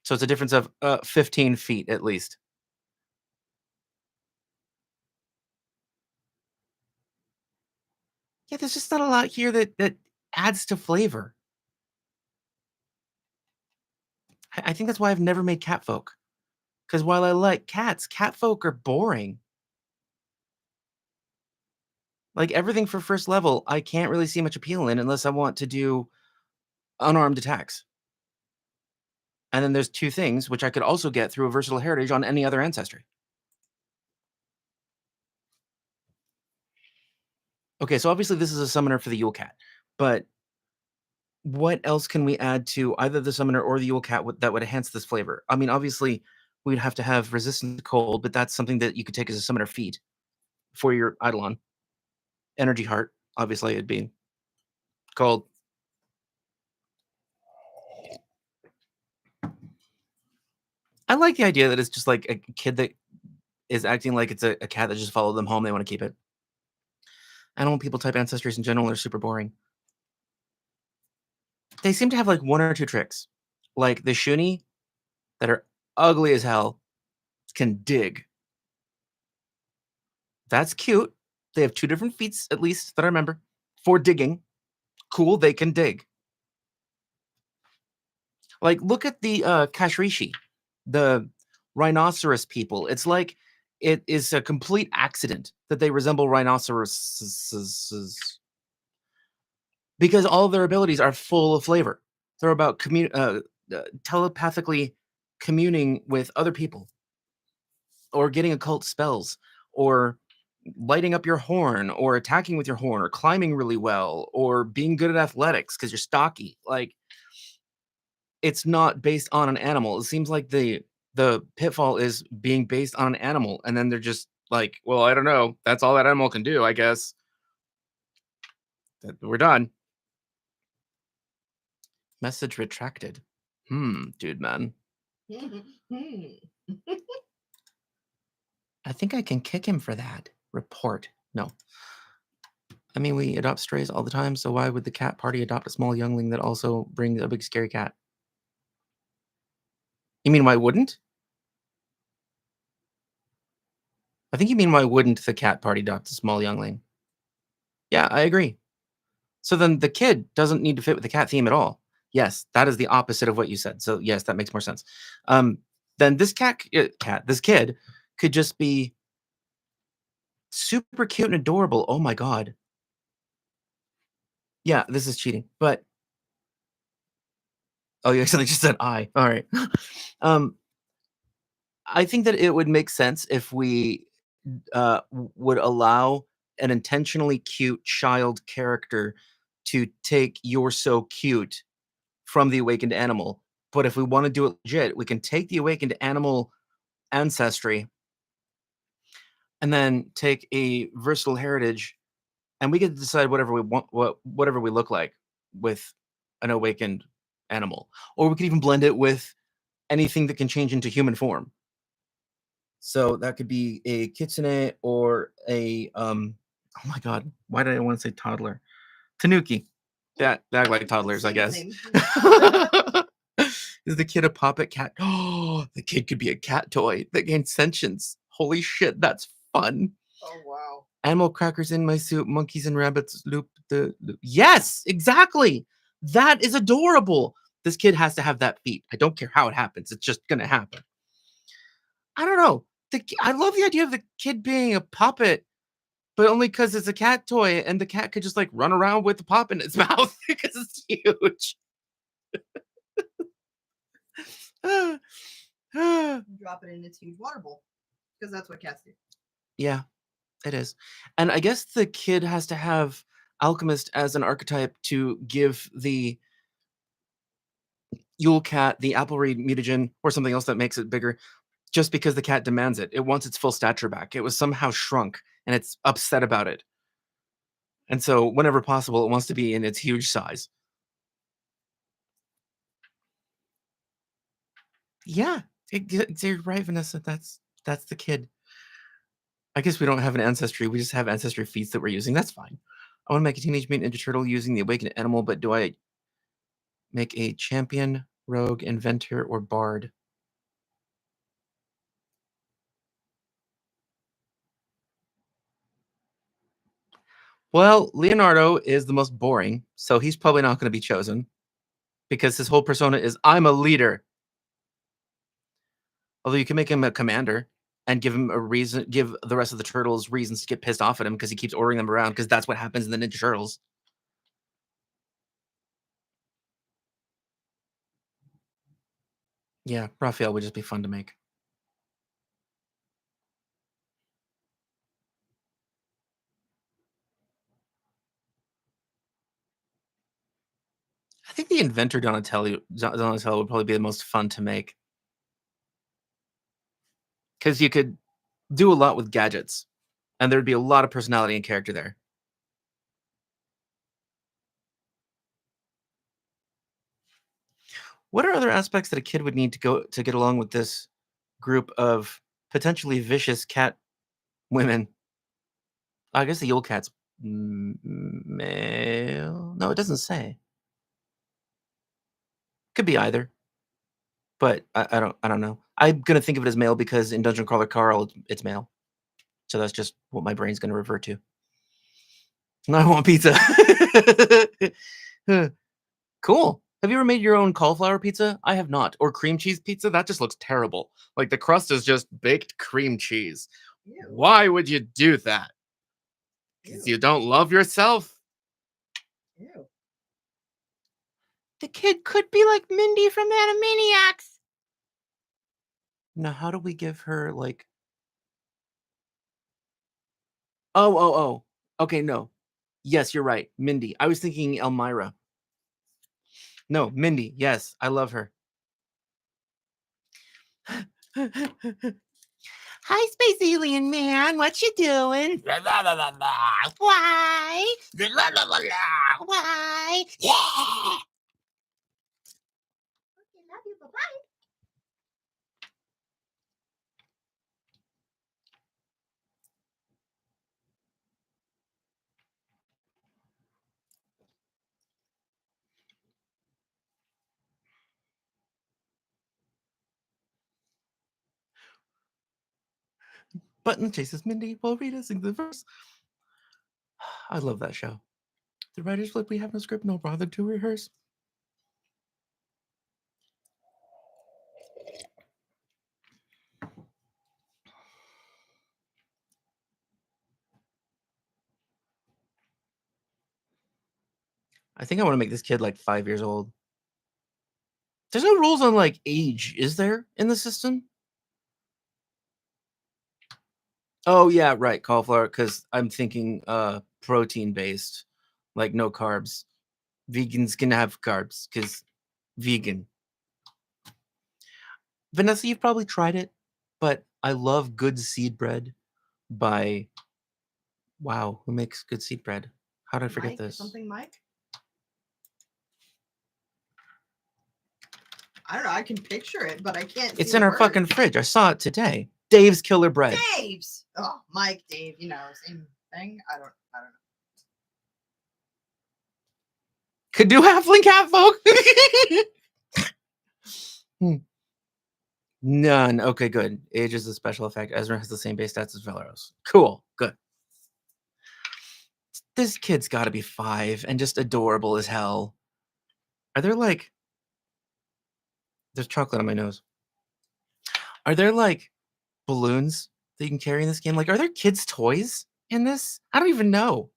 S1: So it's a difference of 15 feet at least. Yeah, there's just not a lot here that adds to flavor. I think that's why I've never made cat folk. Because while I like cats, cat folk are boring. Like everything for first level, I can't really see much appeal in unless I want to do unarmed attacks. And then there's two things which I could also get through a versatile heritage on any other ancestry. Okay, so obviously this is a summoner for the Yule Cat, but what else can we add to either the summoner or the Yule Cat that would enhance this flavor? I mean, obviously we'd have to have resistance to cold, but that's something that you could take as a summoner feat for your Eidolon. Energy heart, obviously it'd be called. I like the idea that it's just like a kid that is acting like it's a cat that just followed them home. They want to keep it. Animal people type ancestries in general are super boring. They seem to have like one or two tricks, like the Shuni that are ugly as hell can dig. That's cute. They have two different feats, at least that I remember, for digging. Cool, they can dig. Like, look at the Kashrishi, the rhinoceros people. It's like it is a complete accident that they resemble rhinoceroses because all of their abilities are full of flavor. They're about telepathically communing with other people, or getting occult spells, or lighting up your horn, or attacking with your horn, or climbing really well, or being good at athletics because you're stocky. Like, it's not based on an animal. It seems like the pitfall is being based on an animal, and then they're just like, well, I don't know. That's all that animal can do, I guess. We're done. Message retracted. Dude, man. I think I can kick him for that. Report. No. I mean, we adopt strays all the time, so why would the cat party adopt a small youngling that also brings a big scary cat? You mean why wouldn't? I think you mean why wouldn't the cat party adopt a small youngling? Yeah, I agree. So then the kid doesn't need to fit with the cat theme at all. Yes, that is the opposite of what you said. So yes, that makes more sense. Um, then this this kid could just be super cute and adorable. Oh my god. Yeah, this is cheating. But oh, you accidentally just said I. All right. um, I think that it would make sense if we would allow an intentionally cute child character to take "You're so cute" from the awakened animal. But if we want to do it legit, we can take the awakened animal ancestry and then take a versatile heritage, and we get to decide whatever we want, whatever we look like with an awakened animal, or we could even blend it with anything that can change into human form. So that could be a kitsune or a oh my god, why did I want to say toddler? Tanuki. That like toddlers, I guess.
S2: Same.
S1: Is the kid a puppet cat? Oh, the kid could be a cat toy that gains sentience. Holy shit, that's fun.
S2: Oh wow.
S1: Animal crackers in my soup, monkeys and rabbits loop the loop. Yes, exactly. That is adorable. This kid has to have that feat. I don't care how it happens. It's just gonna happen. I don't know. I love the idea of the kid being a puppet, but only because it's a cat toy, and the cat could just like run around with the pop in its mouth because it's huge.
S2: Drop it in its huge water bowl because that's what cats do.
S1: Yeah, it is. And I guess the kid has to have alchemist as an archetype to give the Yule cat the apple reed mutagen or something else that makes it bigger, just because the cat demands it. It wants its full stature back. It was somehow shrunk and it's upset about it. And so, whenever possible, it wants to be in its huge size. Yeah, you're right, Vanessa. That's the kid. I guess we don't have an ancestry. We just have ancestry feats that we're using. That's fine. I want to make a Teenage Mutant Ninja Turtle using the awakened animal, but do I make a champion, rogue, inventor, or bard? Well, Leonardo is the most boring, so he's probably not going to be chosen because his whole persona is I'm a leader. Although you can make him a commander and give him a reason, give the rest of the turtles reasons to get pissed off at him because he keeps ordering them around because that's what happens in the Ninja Turtles. Yeah, Raphael would just be fun to make. I think the inventor Donatello would probably be the most fun to make because you could do a lot with gadgets, and there'd be a lot of personality and character there. What are other aspects that a kid would need to go to get along with this group of potentially vicious cat women? I guess the Yule Cat's male. No, it doesn't say. Could be either, but I don't know. I'm gonna think of it as male because in Dungeon Crawler Carl, it's male. So that's just what my brain's gonna revert to. I want pizza. Cool. Have you ever made your own cauliflower pizza? I have not. Or cream cheese pizza? That just looks terrible. Like the crust is just baked cream cheese.
S2: Ew.
S1: Why would you do that? Because
S2: Ew.
S1: you don't love yourself?
S2: Ew.
S1: The kid could be like Mindy from Animaniacs. Now, how do we give her like? Oh. Okay, no. Yes, you're right. Mindy. I was thinking Elmira. No, Mindy. Yes, I love her. Hi, space alien man. What you doing? Why? Why? Yeah.
S2: Okay, love you. Bye-bye.
S1: Button chases Mindy while Rita sings the verse. I love that show. The writers flip. We have no script, no bother to rehearse. I think I want to make this kid like 5 years old. There's no rules on like age, is there, in the system? Oh yeah, right, cauliflower. Because I'm thinking protein based, like no carbs. Vegans can have carbs because vegan. Vanessa, you've probably tried it, but I love Good Seed Bread by wow, who makes good seed bread? How did I forget
S2: Mike,
S1: this?
S2: something Mike? I don't know. I can picture it, but I can't.
S1: It's
S2: see
S1: in
S2: the
S1: our
S2: word.
S1: fucking fridge. I saw it today. Dave's Killer Bread.
S2: Dave's. Oh, Mike, Dave. You know, same thing. I don't know.
S1: Could do halfling cat folk. None. Okay, good. Age is a special effect. Ezra has the same base stats as Valeros. Cool. Good. This kid's got to be 5 and just adorable as hell. Are there like? There's chocolate on my nose. Are there like balloons that you can carry in this game? Like, are there kids' toys in this? I don't even know.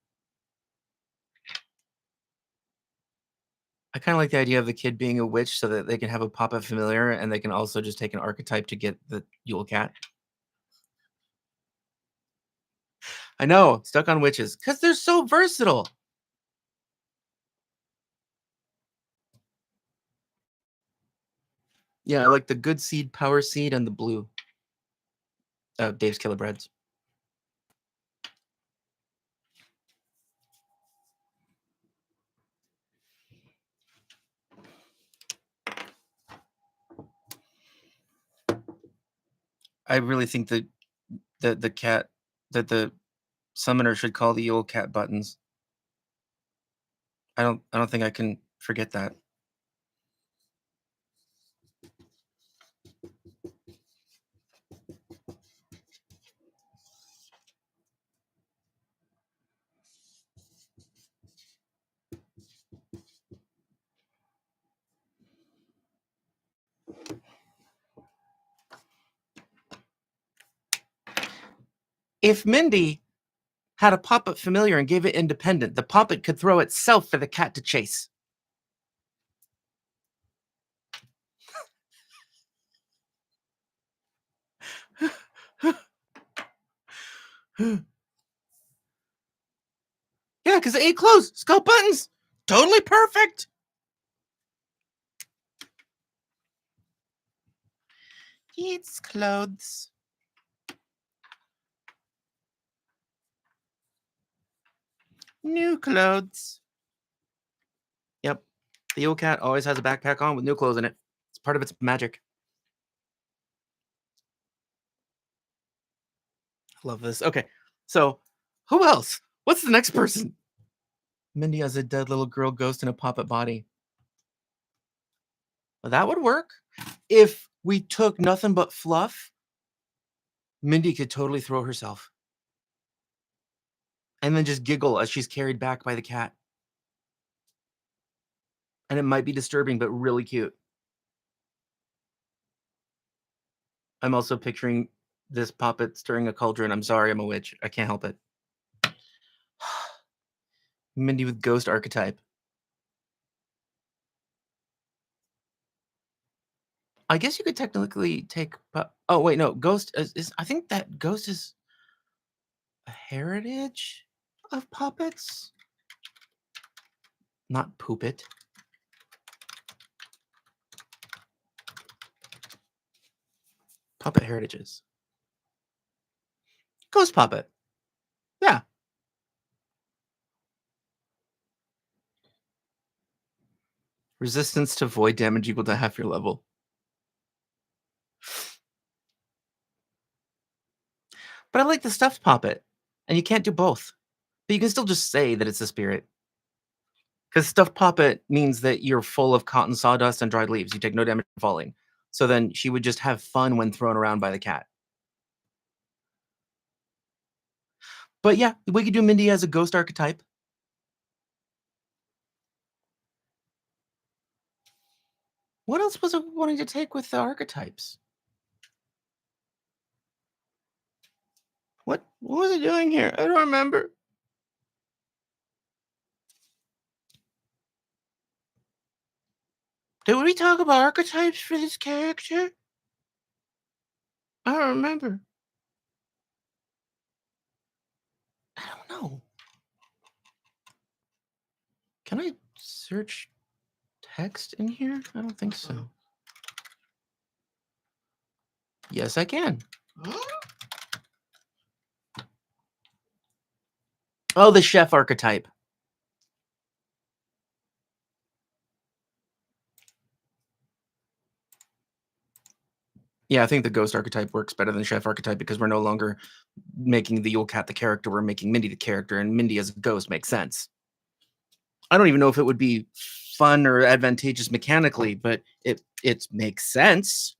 S1: I kind of like the idea of the kid being a witch so that they can have a pop-up familiar and they can also just take an archetype to get the Yule Cat. I know, stuck on witches because they're so versatile. Yeah, I like the good seed, power seed, and the blue. Dave's Killer Breads. I really think that the cat that the summoner should call the Yule Cat buttons. I don't think I can forget that. If Mindy had a puppet familiar and gave it independent, the puppet could throw itself for the cat to chase. Yeah, because it ate clothes, skull buttons. Totally perfect. Eats clothes. New clothes. Yep. The Yule Cat always has a backpack on with new clothes in it. It's part of its magic. Love this. Okay. So, who else? What's the next person? Mindy has a dead little girl ghost in a puppet body. Well, that would work. If we took nothing but fluff, Mindy could totally throw herself and then just giggle as she's carried back by the cat. And it might be disturbing, but really cute. I'm also picturing this puppet stirring a cauldron. I'm sorry, I'm a witch. I can't help it. Mindy with ghost archetype. I guess you could technically take. Oh wait, no. Ghost is. I think that ghost is a heritage of puppets, not poopit. Puppet heritages. Ghost puppet. Yeah. Resistance to void damage equal to half your level. But I like the stuffed puppet, and you can't do both. But you can still just say that it's a spirit. Because stuffed puppet means that you're full of cotton sawdust and dried leaves. You take no damage from falling. So then she would just have fun when thrown around by the cat. But yeah, we could do Mindy as a ghost archetype. What else was I wanting to take with the archetypes? What was it doing here? I don't remember. Did we talk about archetypes for this character? I don't remember. I don't know. Can I search text in here? I don't think so. Yes, I can. Oh, the chef archetype. Yeah, I think the ghost archetype works better than the chef archetype because we're no longer making the Yule Cat the character. We're making Mindy the character, and Mindy as a ghost makes sense. I don't even know if it would be fun or advantageous mechanically, but it makes sense.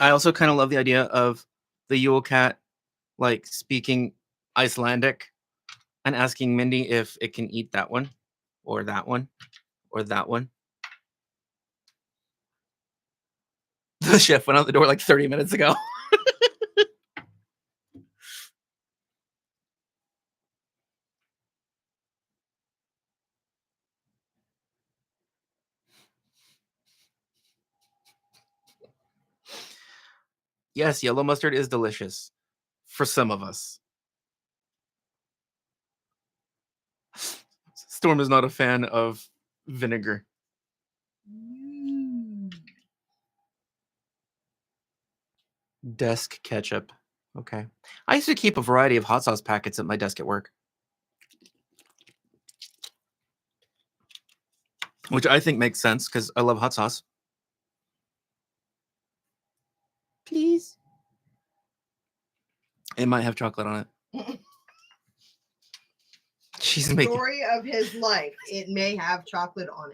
S1: I also kind of love the idea of the Yule Cat like speaking Icelandic and asking Mindy if it can eat that one or that one or that one. The chef went out the door like 30 minutes ago. Yes, yellow mustard is delicious for some of us. Storm is not a fan of vinegar. Desk ketchup. Okay. I used to keep a variety of hot sauce packets at my desk at work, which I think makes sense because I love hot sauce. Please. It might have chocolate on it. She's making.
S2: Story of his life. It may have chocolate on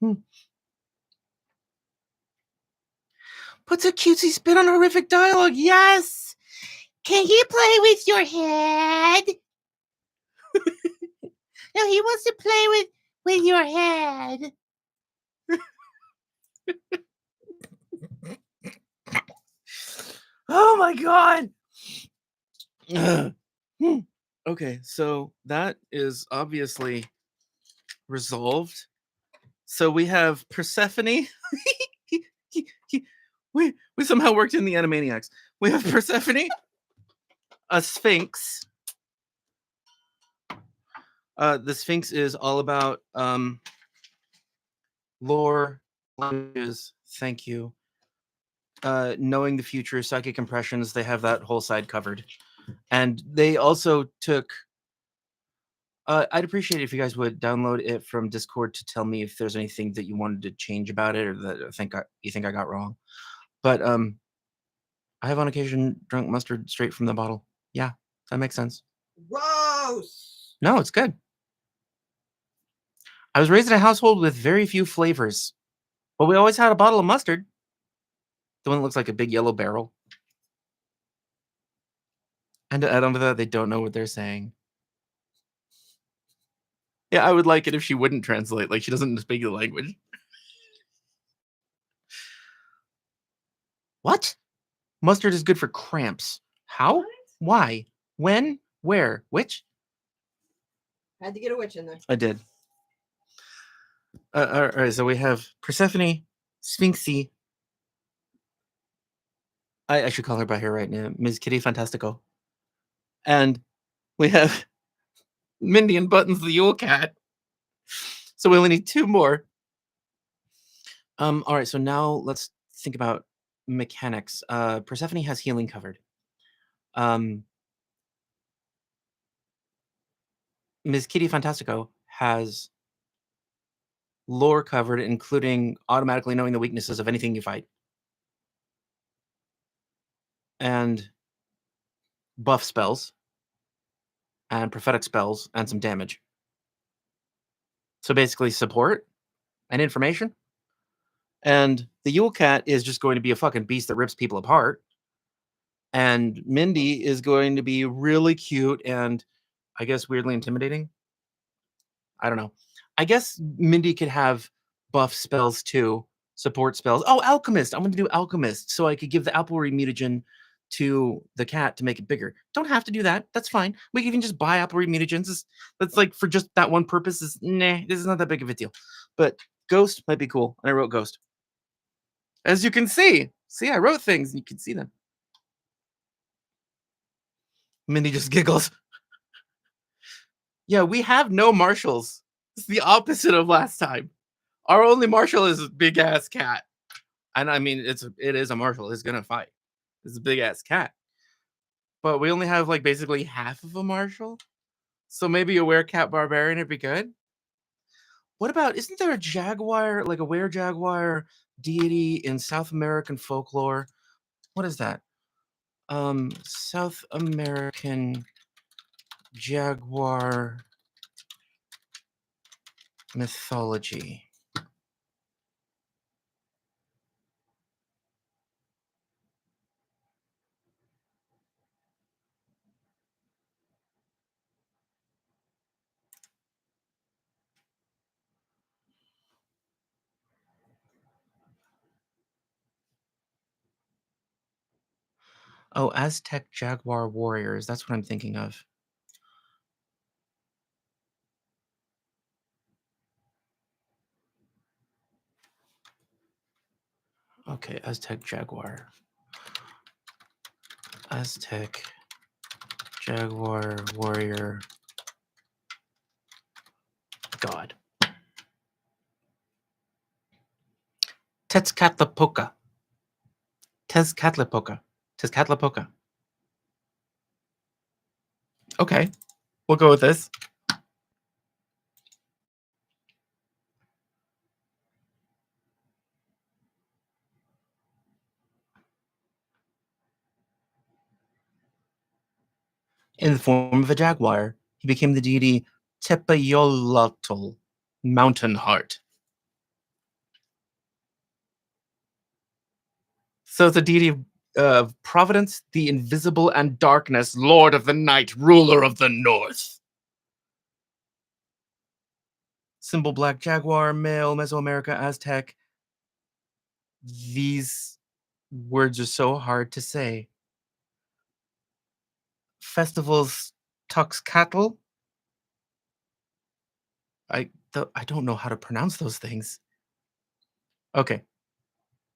S2: it.
S1: Puts a cutesy spin on horrific dialogue. Yes. Can you play with your head? No, he wants to play with your head. Oh my god. Hmm. Okay, so that is obviously resolved. So we have Persephone. we somehow worked in the Animaniacs. We have Persephone, a Sphinx. The Sphinx is all about lore, languages. Thank you. Knowing the future, psychic impressions. They have that whole side covered, and they also took. I'd appreciate it if you guys would download it from Discord to tell me if there's anything that you wanted to change about it or that you think I got wrong. But I have on occasion drunk mustard straight from the bottle. Yeah, that makes sense.
S2: Gross.
S1: No, it's good. I was raised in a household with very few flavors, but we always had a bottle of mustard. The one that looks like a big yellow barrel. And to add on to that, they don't know what they're saying. Yeah, I would like it if she wouldn't translate, like she doesn't speak the language. What? Mustard is good for cramps. How?
S2: What?
S1: Why? When? Where? Which?
S2: Had to get a witch in there.
S1: I did. All right, so we have Persephone, Sphinxy. I should call her by her right now, Ms. Kitty Fantastico. And we have Mindy and Buttons the Yule Cat. So we only need two more. All right, so now let's think about mechanics. Persephone has healing covered. Ms. Kitty Fantastico has lore covered, including automatically knowing the weaknesses of anything you fight. And buff spells. And prophetic spells and some damage. So basically support and information. And the Yule Cat is just going to be a fucking beast that rips people apart. And Mindy is going to be really cute and I guess weirdly intimidating. I don't know. I guess Mindy could have buff spells too, support spells. Oh, Alchemist. I'm going to do Alchemist so I could give the apple mutagen to the cat to make it bigger. Don't have to do that. That's fine. We can even just buy apple mutagens. That's like for just that one purpose. This is not that big of a deal. But Ghost might be cool. And I wrote Ghost. As you can see. See, I wrote things and you can see them. Mindy just giggles. Yeah, we have no marshals. It's the opposite of last time. Our only marshal is a big ass cat. And I mean, it is a marshal. It's gonna fight. It's a big ass cat. But we only have like basically half of a marshal. So maybe a werecat barbarian would be good. What about, isn't there a jaguar, like a were-jaguar deity in South American folklore? What is that? South American jaguar mythology. Oh, Aztec jaguar warriors. That's what I'm thinking of. Okay, Aztec jaguar. Aztec jaguar warrior god. Tezcatlipoca. Tezcatlipoca. Tezcatlipoca. Okay, we'll go with this. In the form of a jaguar, he became the deity Tepeyolotl, Mountain Heart. So it's a deity of providence, the invisible and darkness, lord of the night, ruler of the north. Symbol black jaguar, male, Mesoamerica, Aztec. These words are so hard to say. Festivals tux cattle. I don't know how to pronounce those things. Okay,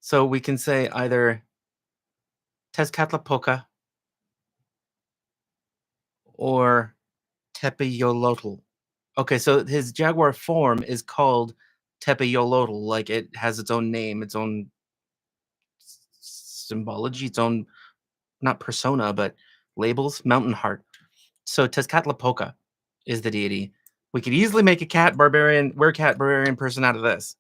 S1: so we can say either Tezcatlipoca or Tepeyolotl. Okay, so his jaguar form is called Tepeyolotl, like it has its own name, its own symbology, its own not persona, but labels. Mountain heart. So Tezcatlipoca is the deity. We could easily make a cat barbarian, werecat barbarian person out of this.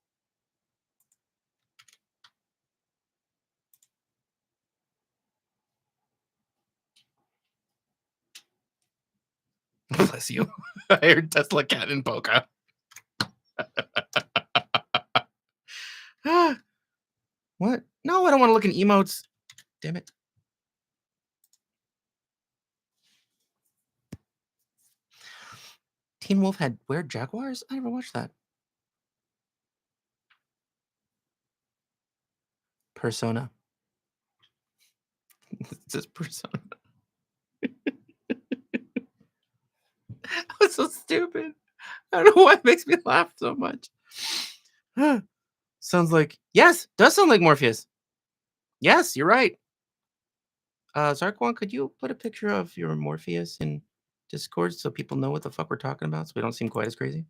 S1: Bless you. I heard Tesla cat and Poca. What? No, I don't want to look in emotes. Damn it. Teen Wolf had weird jaguars? I never watched that. Persona. It says persona. That's so stupid. I don't know why it makes me laugh so much. Sounds like, yes, does sound like Morpheus. Yes, you're right. Zarquan, could you put a picture of your Morpheus in Discord so people know what the fuck we're talking about so we don't seem quite as crazy?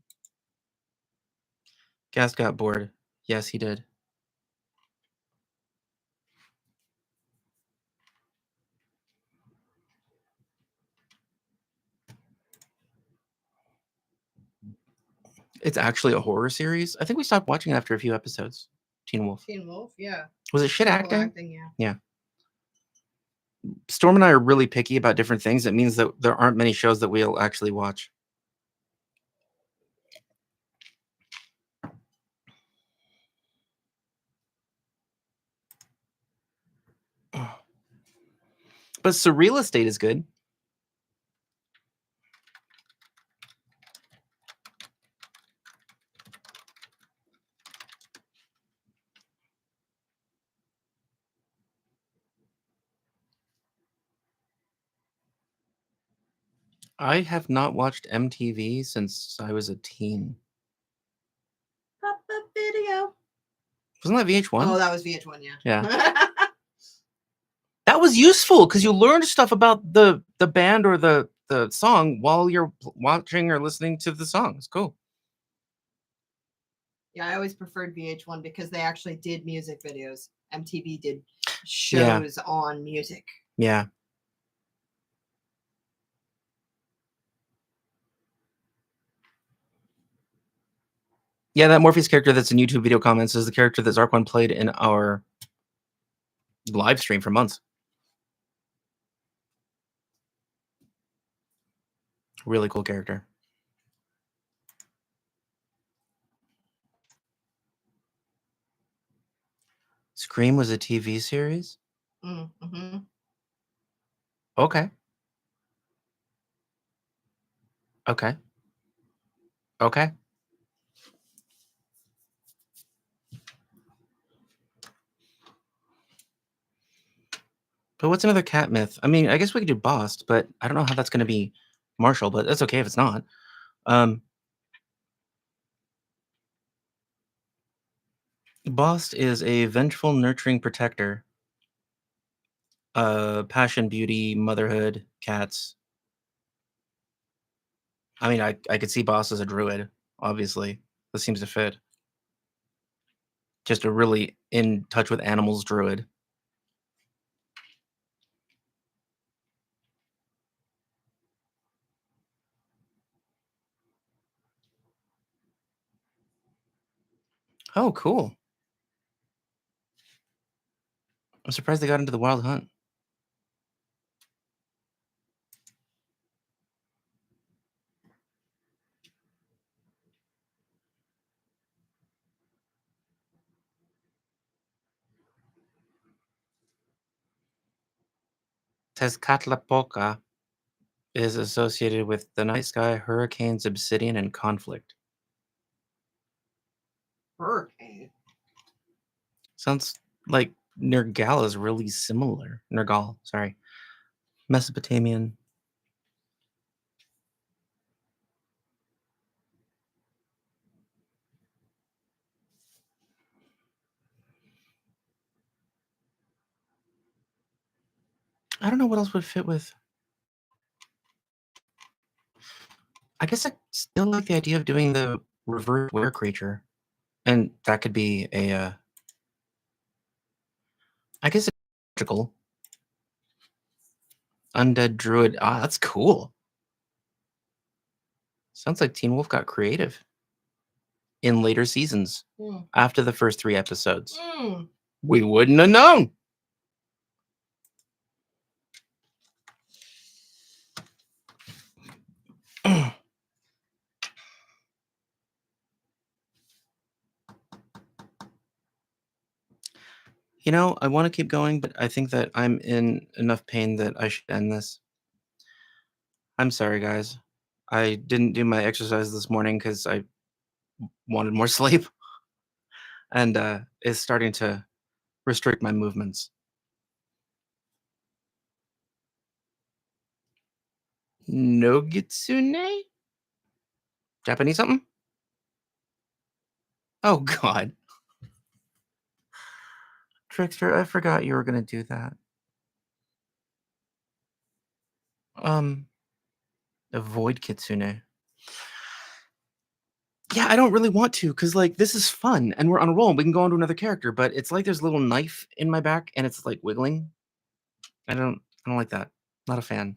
S1: Gas got bored. Yes, he did. It's actually a horror series. I think we stopped watching after a few episodes. Teen Wolf.
S2: Teen Wolf, yeah.
S1: Was it shit
S2: Terrible
S1: acting?
S2: yeah.
S1: Yeah. Storm and I are really picky about different things. It means that there aren't many shows that we'll actually watch. But Surreal Estate is good. I have not watched MTV since I was a teen.
S2: Pop-up video.
S1: Wasn't that VH1?
S2: Oh, that was VH1, yeah.
S1: Yeah. That was useful because you learned stuff about the band or the song while you're watching or listening to the song. It's cool.
S2: Yeah, I always preferred VH1 because they actually did music videos. MTV did shows on music.
S1: Yeah. Yeah, that Morpheus character that's in YouTube video comments is the character that Zarquan played in our live stream for months. Really cool character. Scream was a TV series?
S2: Mm-hmm.
S1: Okay. Okay. Okay. But what's another cat myth? I mean, I guess we could do Bost, but I don't know how that's going to be Marshall, but that's okay if it's not. Bost is a vengeful, nurturing protector. Passion, beauty, motherhood, cats. I mean, I could see Bost as a druid, obviously. This seems to fit. Just a really in touch with animals druid. Oh, cool. I'm surprised they got into the wild hunt. Tezcatlipoca is associated with the night sky, hurricanes, obsidian, and conflict.
S2: Hurricane.
S1: Sounds Like Nergal is really similar. Nergal, sorry. Mesopotamian. I don't know what else would fit with. I guess I still like the idea of doing the reverse were creature, and that could be a. I guess it's magical undead druid. Ah, that's cool. Sounds like Teen Wolf got creative in later seasons after the first 3 episodes. We wouldn't have known. You know, I want to keep going, but I think that I'm in enough pain that I should end this. I'm sorry, guys. I didn't do my exercise this morning because I wanted more sleep, and it's starting to restrict my movements. No Gitsune? Japanese something? Oh, God. Trickster, I forgot you were going to do that. Avoid Kitsune. Yeah, I don't really want to, because, like, this is fun, and we're on a roll, and we can go on to another character, but it's like there's a little knife in my back, and it's, like, wiggling. I don't like that. Not a fan.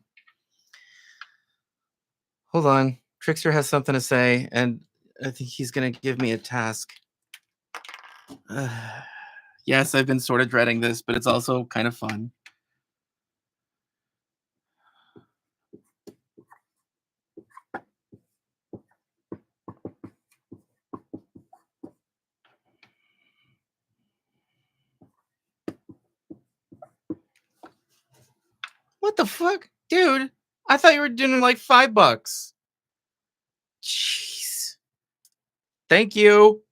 S1: Hold on. Trickster has something to say, and I think he's gonna give me a task. Yes, I've been sort of dreading this, but it's also kind of fun. What the fuck? Dude, I thought you were doing like $5. Jeez. Thank you.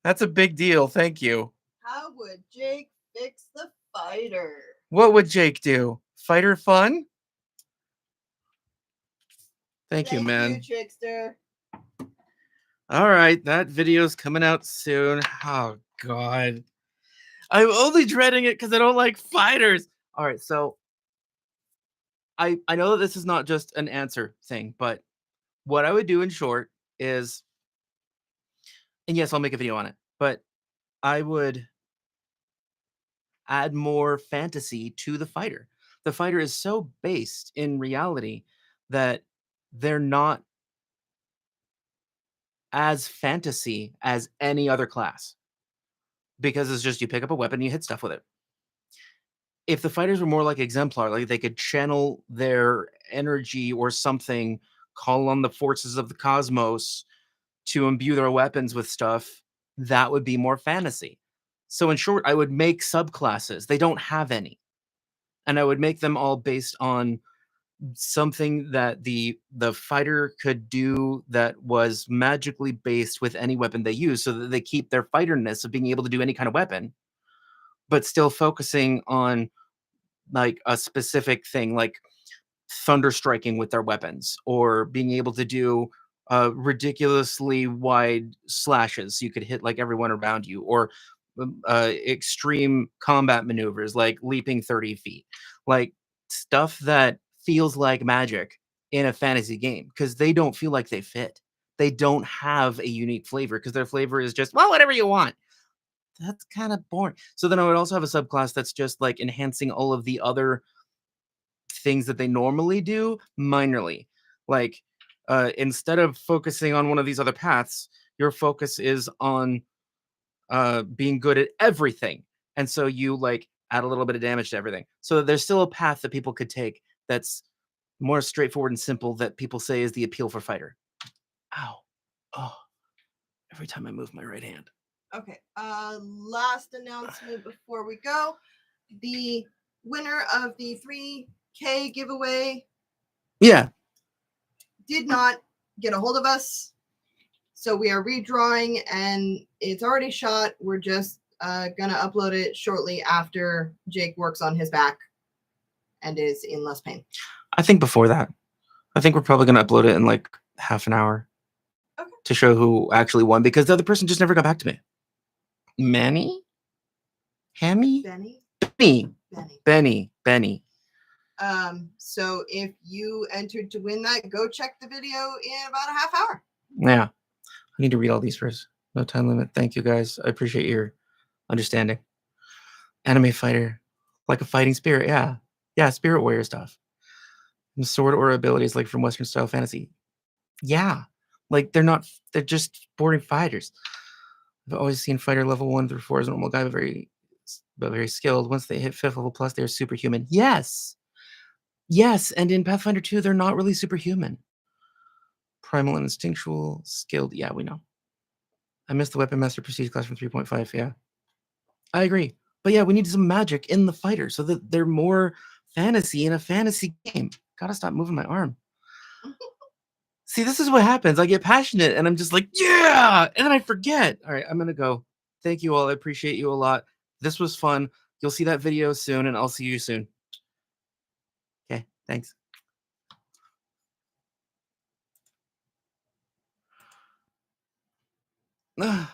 S1: That's a big deal. Thank you.
S2: How would Jake fix the fighter?
S1: What would Jake do? Fighter fun? Thank you, man.
S2: Thank you, Trickster.
S1: All right, that video's coming out soon. Oh, God. I'm only dreading it because I don't like fighters. All right, so I know that this is not just an answer thing, but what I would do in short is, and yes, I'll make a video on it, but I would add more fantasy to the fighter. The fighter is so based in reality that they're not as fantasy as any other class, because it's just you pick up a weapon and you hit stuff with it. If the fighters were more like exemplar, like they could channel their energy or something, call on the forces of the cosmos to imbue their weapons with stuff, that would be more fantasy. So in short, I would make subclasses. They don't have any. And I would make them all based on something that the fighter could do that was magically based with any weapon they use, so that they keep their fighterness of being able to do any kind of weapon, but still focusing on like a specific thing, like thunder striking with their weapons, or being able to do ridiculously wide slashes so you could hit like everyone around you, or extreme combat maneuvers like leaping 30 feet, like stuff that feels like magic in a fantasy game, because they don't feel like they fit. They don't have a unique flavor because their flavor is just, well, whatever you want. That's kind of boring. So then I would also have a subclass that's just like enhancing all of the other things that they normally do minorly. Like instead of focusing on one of these other paths, your focus is on being good at everything. And so you like add a little bit of damage to everything. So there's still a path that people could take that's more straightforward and simple, that people say is the appeal for fighter. Ow. Oh, every time I move my right hand.
S2: Okay. Last announcement before we go. The winner of the 3K giveaway,
S1: yeah,
S2: did not get a hold of us. So we are redrawing, and it's already shot. We're just gonna upload it shortly after Jake works on his back and is in less pain.
S1: I think before that. I think we're probably going to upload it in like half an hour to show who actually won because the other person just never got back to me. Manny? Hammy? Benny.
S2: So if you entered to win that, go check the video in about a half hour.
S1: Yeah. I need to read all these first. No time limit. Thank you guys. I appreciate your understanding. Anime fighter. Like a fighting spirit. Yeah. Yeah. Spirit warrior stuff. And sword or abilities like from Western style fantasy. Yeah. Like they're just boring fighters. I've always seen fighter level 1 through 4 as a normal guy, but very skilled. Once they hit 5th level plus, they're superhuman. Yes. Yes. And in Pathfinder 2, they're not really superhuman. Primal and instinctual, skilled. Yeah, we know. I missed the Weapon Master Prestige class from 3.5. Yeah. I agree. But yeah, we need some magic in the fighter so that they're more fantasy in a fantasy game. Gotta stop moving my arm. See, this is what happens. I get passionate and I'm just like, yeah, and then I forget. All right, I'm going to go. Thank you all. I appreciate you a lot. This was fun. You'll see that video soon and I'll see you soon. Okay, thanks.